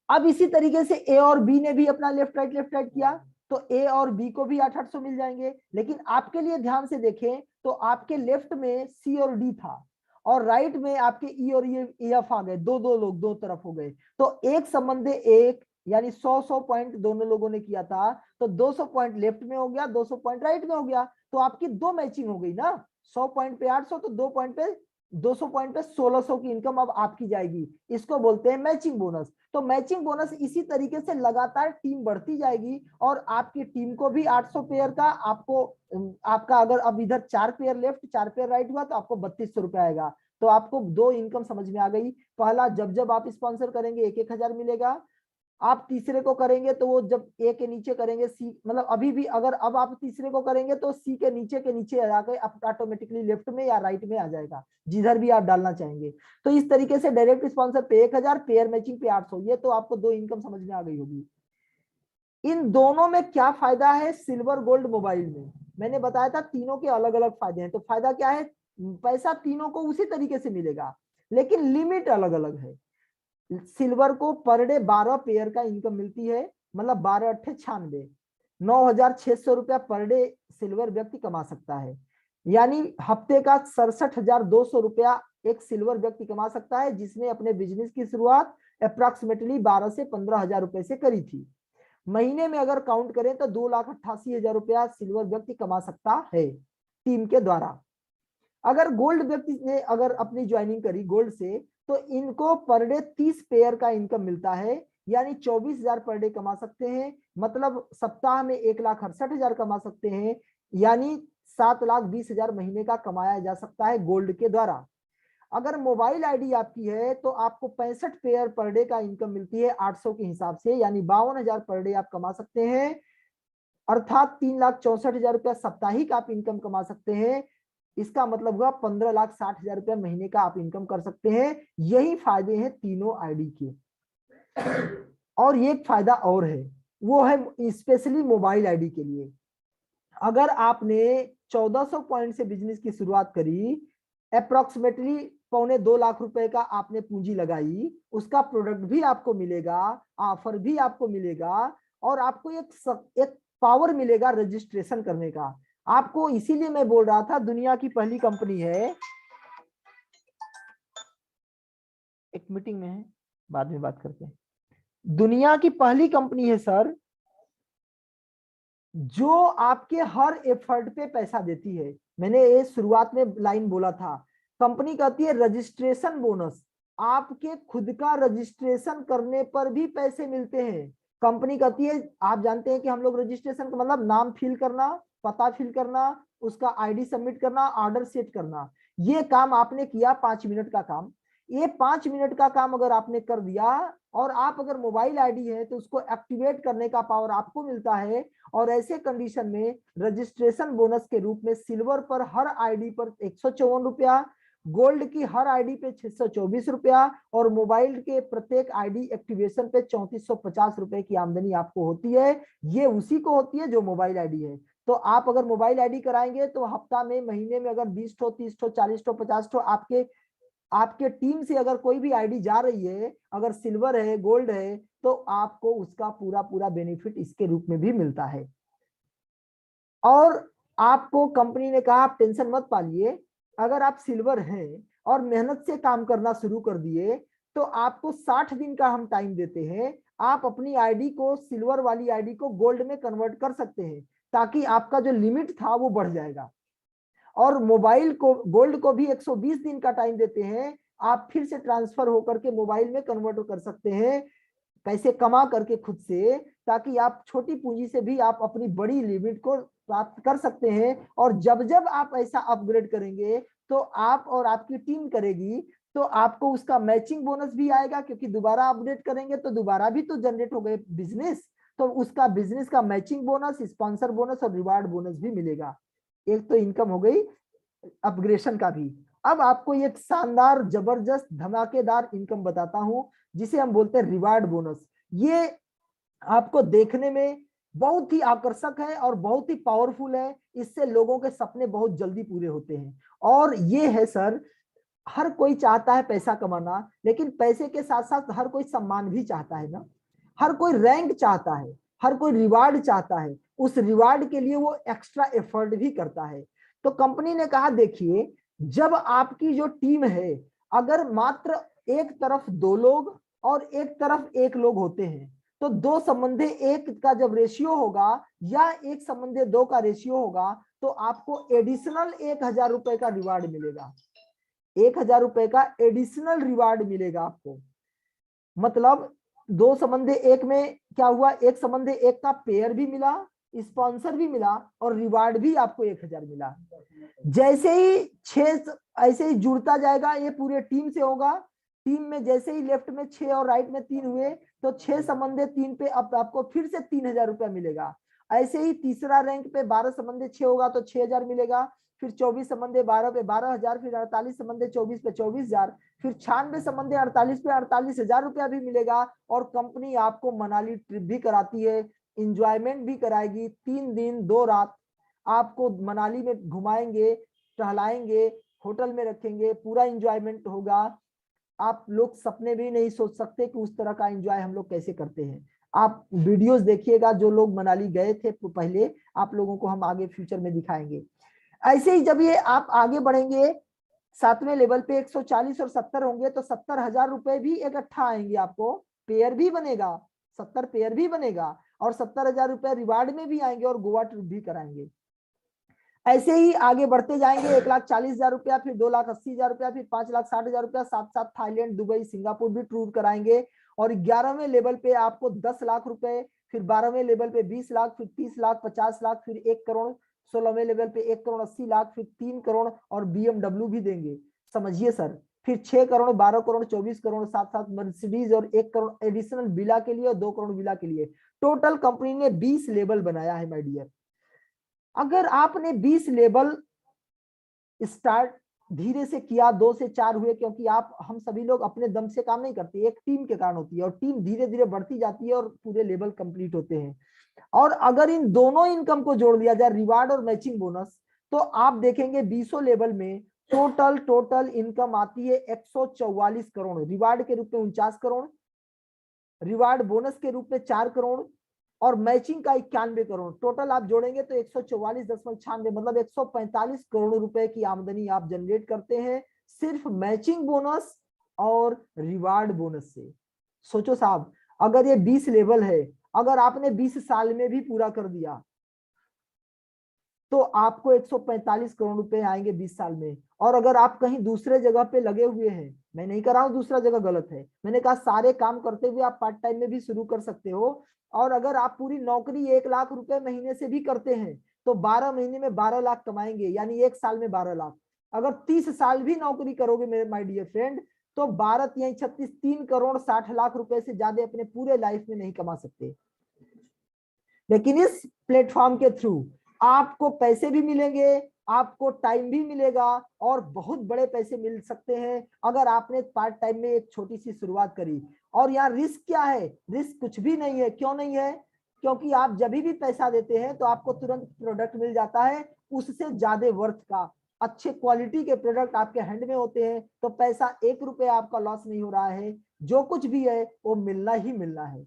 अब इसी तरीके से ए और बी ने भी अपना लेफ्ट राइट किया तो ए और बी को भी 800 मिल जाएंगे। लेकिन आपके लिए ध्यान से देखें तो आपके लेफ्ट में सी और डी था और राइट में आपके ई और एफ आ गए। दो दो लोग दो तरफ हो गए, तो एक संबंधी एक, यानी 100 पॉइंट दोनों लोगों ने किया था, तो 200 पॉइंट लेफ्ट में हो गया, 200 पॉइंट राइट में हो गया। तो आपकी 2 मैचिंग हो गई ना। 100 पॉइंट पे 800, तो 2 पॉइंट पे 200 पॉइंट पे 1600 की इनकम अब आपकी जाएगी। इसको बोलते हैं मैचिंग बोनस। तो मैचिंग बोनस इसी तरीके से लगातार टीम बढ़ती जाएगी और आपकी टीम को भी 800 पेयर का आपको, आपका अगर अब इधर 4 पेयर लेफ्ट 4 पेयर राइट हुआ तो आपको 3200 रुपए आएगा। तो आपको 2 इनकम समझ में आ गई। पहला, जब जब आप स्पॉन्सर करेंगे 1-1 हजार मिलेगा। आप तीसरे को करेंगे तो वो जब ए के नीचे करेंगे सी, मतलब अभी भी अगर अब आप तीसरे को करेंगे तो सी के नीचे आ जाकर ऑटोमेटिकली लेफ्ट में या राइट में आ जाएगा, जिधर भी आप डालना चाहेंगे। तो इस तरीके से डायरेक्ट स्पॉन्सर पे 1 हजार, पेयर मैचिंग पे 800। ये तो आपको 2 इनकम समझ में आ गई होगी। इन दोनों में क्या फायदा है सिल्वर गोल्ड मोबाइल में? मैंने बताया था तीनों के अलग अलग फायदे हैं। तो फायदा क्या है? पैसा तीनों को उसी तरीके से मिलेगा, लेकिन लिमिट अलग अलग है। सिल्वर को पर डे 12 पेयर का इनकम मिलती है, मतलब 12×8 = 96, 9,600 रुपया पर डे सिल्वर व्यक्ति कमा सकता है। यानी हफ्ते का 67,200 रुपया एक सिल्वर व्यक्ति कमा सकता है, जिसने अपने बिजनेस की शुरुआत अप्रोक्सीमेटली 12 से 15,000 रुपए से करी थी। महीने में अगर काउंट करें तो 2,88,000 रुपया सिल्वर व्यक्ति कमा सकता है टीम के द्वारा। अगर गोल्ड व्यक्ति ने अगर अपनी ज्वाइनिंग करी गोल्ड से तो इनको पर डे 30 पेयर का इनकम मिलता है, यानी 24,000 पर डे कमा सकते हैं। मतलब सप्ताह में 1,68,000 कमा सकते हैं, यानी 7,20,000 महीने का कमाया जा सकता है गोल्ड के द्वारा। अगर मोबाइल आईडी आपकी है तो आपको 65 पेयर पर डे का इनकम मिलती है 800 के हिसाब से, यानी 52,000 पर डे आप कमा सकते हैं। अर्थात 3,64,000 रुपया साप्ताहिक आप इनकम कमा सकते हैं। इसका मतलब हुआ 15,60,000 रुपया महीने का आप इनकम कर सकते हैं। यही फायदे हैं तीनों आईडी के। और ये फायदा और है, वो है स्पेशली मोबाइल आईडी के लिए। अगर आपने 1400 पॉइंट से बिजनेस की शुरुआत करी, अप्रोक्सीमेटली 2.25 लाख रुपए का आपने पूंजी लगाई, उसका प्रोडक्ट भी आपको मिलेगा, ऑफर भी आपको मिलेगा, और आपको एक पावर मिलेगा रजिस्ट्रेशन करने का। आपको इसीलिए मैं बोल रहा था दुनिया की पहली कंपनी है, एक मीटिंग में है, बाद में बात करते हैं। दुनिया की पहली कंपनी है सर जो आपके हर एफर्ट पे पैसा देती है। मैंने ये शुरुआत में लाइन बोला था, कंपनी कहती है रजिस्ट्रेशन बोनस, आपके खुद का रजिस्ट्रेशन करने पर भी पैसे मिलते हैं। कंपनी कहती है, आप जानते हैं कि हम लोग रजिस्ट्रेशन का मतलब नाम फिल करना, पता फिल करना, उसका आईडी सबमिट करना, ऑर्डर सेट करना, ये काम आपने किया 5 मिनट का काम। ये 5 मिनट का काम अगर आपने कर दिया और आप अगर मोबाइल आईडी है तो उसको एक्टिवेट करने का पावर आपको मिलता है। और ऐसे कंडीशन में रजिस्ट्रेशन बोनस के रूप में सिल्वर पर हर आईडी पर 154 रुपया, गोल्ड की हर आईडी पे 624 रुपया और मोबाइल के प्रत्येक आईडी एक्टिवेशन पे 3450 रुपए की आमदनी आपको होती है। ये उसी को होती है जो मोबाइल आईडी है। तो आप अगर मोबाइल आईडी कराएंगे तो हफ्ता में, महीने में अगर 20 ठो, 30 ठो, 40 ठो, 50 ठो आपके आपके टीम से अगर कोई भी आईडी जा रही है, अगर सिल्वर है, गोल्ड है, तो आपको उसका पूरा पूरा बेनिफिट इसके रूप में भी मिलता है। और आपको कंपनी ने कहा आप टेंशन मत पालिए, अगर आप सिल्वर हैं और मेहनत से काम करना शुरू कर दिए तो आपको 60 दिन का हम टाइम देते हैं, आप अपनी आईडी को, सिल्वर वाली आईडी को गोल्ड में कन्वर्ट कर सकते हैं, ताकि आपका जो लिमिट था वो बढ़ जाएगा। और मोबाइल को, गोल्ड को भी 120 दिन का टाइम देते हैं, आप फिर से ट्रांसफर होकर के मोबाइल में कन्वर्ट कर सकते हैं, पैसे कमा करके खुद से, ताकि आप छोटी पूंजी से भी आप अपनी बड़ी लिमिट को प्राप्त कर सकते हैं। और जब जब आप ऐसा अपग्रेड करेंगे तो आप और आपकी टीम करेगी तो आपको उसका मैचिंग बोनस भी आएगा, क्योंकि दोबारा अपडेट करेंगे तो दोबारा भी तो जनरेट हो गए बिजनेस, तो उसका बिजनेस का मैचिंग बोनस, स्पॉन्सर बोनस और रिवार्ड बोनस भी मिलेगा। एक तो इनकम हो गई अपग्रेडेशन का भी। अब आपको एक शानदार, जबरदस्त, धमाकेदार इनकम बताता हूं जिसे हम बोलते हैं रिवार्ड बोनस। ये आपको देखने में बहुत ही आकर्षक है और बहुत ही पावरफुल है, इससे लोगों के सपने बहुत जल्दी पूरे होते हैं। और ये है सर, हर कोई चाहता है पैसा कमाना, लेकिन पैसे के साथ साथ हर कोई सम्मान भी चाहता है ना, हर कोई रैंक चाहता है, हर कोई रिवार्ड चाहता है, उस रिवार्ड के लिए वो एक्स्ट्रा एफर्ट भी करता है। तो कंपनी ने कहा देखिए, जब आपकी जो टीम है, अगर मात्र एक तरफ 2 लोग और एक तरफ 1 लोग होते हैं, तो 2 संबंधे 1 का जब रेशियो होगा या 1 संबंधे 2 का रेशियो होगा, तो आपको एडिशनल 1000 रुपए का रिवार्ड मिलेगा। 1000 रुपए का एडिशनल रिवार्ड मिलेगा आपको। मतलब 2 संबंधे 1 में क्या हुआ, 1 संबंधे 1 का पेयर भी मिला, स्पॉन्सर भी मिला और रिवार्ड भी आपको 1000 मिला। जैसे ही 6 ऐसे ही जुड़ता जाएगा, ये पूरे टीम से होगा। टीम में जैसे ही लेफ्ट में 6 और राइट में 3 हुए, तो 6 संबंधे 3 पे अब आपको फिर से 3000 रुपया मिलेगा। ऐसे ही तीसरा रैंक पे 12 संबंधे 6 होगा तो 6000 मिलेगा, फिर 24 संबंधे 12 पे 12000, फिर 48 संबंधे 24 पे 24000, फिर 96 संबंधे 48 पे 48,000 रुपया भी मिलेगा। और कंपनी आपको मनाली ट्रिप भी कराती है, इंजॉयमेंट भी कराएगी, 3 दिन 2 रात आपको मनाली में घुमाएंगे, टहलाएंगे, होटल में रखेंगे, पूरा इंजॉयमेंट होगा। आप लोग सपने भी नहीं सोच सकते कि उस तरह का एंजॉय हम लोग कैसे करते हैं। आप वीडियोस देखिएगा, जो लोग मनाली गए थे पहले, आप लोगों को हम आगे फ्यूचर में दिखाएंगे। ऐसे ही जब ये आप आगे बढ़ेंगे, 7वें लेवल पे 140 और 70 होंगे, तो 70,000 रुपए भी इकट्ठा आएंगे आपको, पेयर भी बनेगा, 70 पेयर भी बनेगा और 70,000 रुपए रिवार्ड में भी आएंगे और गोवा ट्रिप भी कराएंगे। ऐसे ही आगे बढ़ते जाएंगे, 1,40,000 रुपया, फिर 2,80,000 रुपया, फिर 5,60,000 रुपया, साथ साथ थाईलैंड, दुबई, सिंगापुर भी टूर कराएंगे। और 11वें लेवल पे आपको 10 लाख रुपए, फिर 12वें लेवल पे 20 लाख, फिर 30 लाख, 50 लाख, फिर 1 करोड़, 16वें लेवल पे 1 करोड़ 80 लाख, फिर 3 करोड़ और BMW भी देंगे। समझिए सर, फिर 6 करोड़, 12 करोड़, 24 करोड़, साथ साथ मर्सिडीज और 1 करोड़ एडिशनल विला के लिए और 2 करोड़ विला के लिए। टोटल कंपनी ने 20 लेवल बनाया है माय डियर। अगर आपने 20 लेवल स्टार्ट धीरे से किया, 2 से 4 हुए, क्योंकि आप, हम सभी लोग अपने दम से काम नहीं करते, एक टीम के कारण होती है और टीम धीरे धीरे बढ़ती जाती है और पूरे लेवल कंप्लीट होते हैं। और अगर इन दोनों इनकम को जोड़ दिया जाए, रिवार्ड और मैचिंग बोनस, तो आप देखेंगे 20 लेवल में टोटल इनकम आती है 144 करोड़, रिवार्ड के रूप में 49 करोड़, रिवार्ड बोनस के रूप में 4 करोड़ और मैचिंग का 91 करोड़। टोटल आप जोड़ेंगे तो 144.96, मतलब 145 करोड़ रुपए की आमदनी आप जनरेट करते हैं सिर्फ मैचिंग बोनस और रिवार्ड बोनस से। सोचो साहब, अगर ये 20 लेवल है, अगर आपने 20 साल में भी पूरा कर दिया तो आपको 145 करोड़ रुपए आएंगे 20 साल में। और अगर आप कहीं दूसरे जगह पे लगे हुए हैं, मैं नहीं कर रहा हूं दूसरा जगह गलत है, मैंने कहा सारे काम करते हुए आप पार्ट टाइम में भी शुरू कर सकते हो। और अगर आप पूरी नौकरी 1 लाख रुपए महीने से भी करते हैं तो 12 महीने में 12 लाख कमाएंगे, यानी 1 साल में 12 लाख। अगर 30 साल भी नौकरी करोगे मेरे माय डियर फ्रेंड, तो 12 या 36 3 करोड़ 60 लाख रुपए से ज्यादा अपने पूरे लाइफ में नहीं कमा सकते। लेकिन इस प्लेटफॉर्म के थ्रू आपको पैसे भी मिलेंगे, आपको टाइम भी मिलेगा और बहुत बड़े पैसे मिल सकते हैं अगर आपने पार्ट टाइम में एक छोटी सी शुरुआत करी। और यहाँ रिस्क क्या है? रिस्क कुछ भी नहीं है। क्यों नहीं है? क्योंकि आप जब भी पैसा देते हैं तो आपको तुरंत प्रोडक्ट मिल जाता है उससे ज्यादा वर्थ का, अच्छे क्वालिटी के प्रोडक्ट आपके हैंड में होते हैं। तो पैसा 1 रुपया आपका लॉस नहीं हो रहा है, जो कुछ भी है वो मिलना ही मिलना है।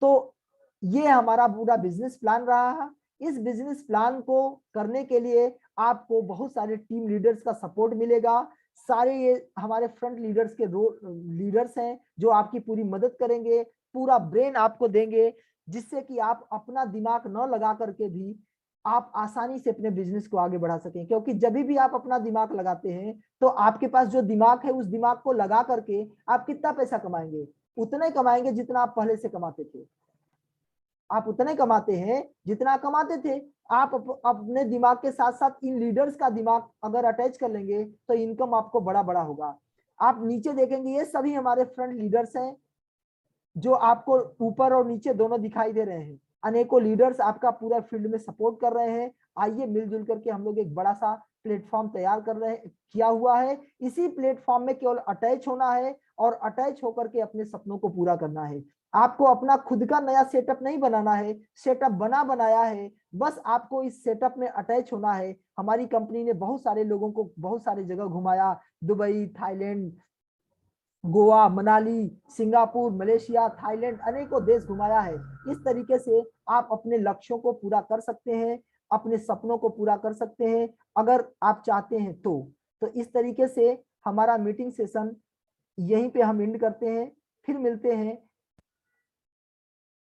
तो ये हमारा पूरा बिजनेस प्लान रहा है। इस बिजनेस प्लान को करने के लिए आपको बहुत सारे टीम लीडर्स का सपोर्ट मिलेगा। सारे ये हमारे फ्रंट लीडर्स के लीडर्स हैं जो आपकी पूरी मदद करेंगे, पूरा ब्रेन आपको देंगे, जिससे कि आप अपना दिमाग न लगा करके भी आप आसानी से अपने बिजनेस को आगे बढ़ा सकें। क्योंकि जब भी आप अपना दिमाग लगाते हैं तो आपके पास जो दिमाग है उस दिमाग को लगा करके आप कितना पैसा कमाएंगे? उतना ही कमाएंगे जितना आप पहले से कमाते थे। आप उतने कमाते हैं जितना कमाते थे। आप अपने दिमाग के साथ साथ इन लीडर्स का दिमाग अगर अटैच कर लेंगे तो इनकम आपको बड़ा बड़ा होगा। आप नीचे देखेंगे ये सभी हमारे फ्रंट लीडर्स हैं जो आपको ऊपर और नीचे दोनों दिखाई दे रहे हैं। अनेकों लीडर्स आपका पूरा फील्ड में सपोर्ट कर रहे हैं। आइए मिलजुल करके हम लोग एक बड़ा सा प्लेटफॉर्म तैयार कर रहे हैं, किया हुआ है। इसी प्लेटफॉर्म में केवल अटैच होना है और अटैच होकर के अपने सपनों को पूरा करना है। आपको अपना खुद का नया सेटअप नहीं बनाना है, सेटअप बना बनाया है, बस आपको इस सेटअप में अटैच होना है। हमारी कंपनी ने बहुत सारे लोगों को बहुत सारे जगह घुमाया, Dubai, Thailand, Goa, Manali, Singapore, Malaysia, Thailand, अनेकों देश घुमाया है। इस तरीके से आप अपने लक्ष्यों को पूरा कर सकते हैं, अपने सपनों को पूरा कर सकते हैं अगर आप चाहते हैं तो इस तरीके से हमारा मीटिंग सेशन यहीं पे हम एंड करते हैं। फिर मिलते हैं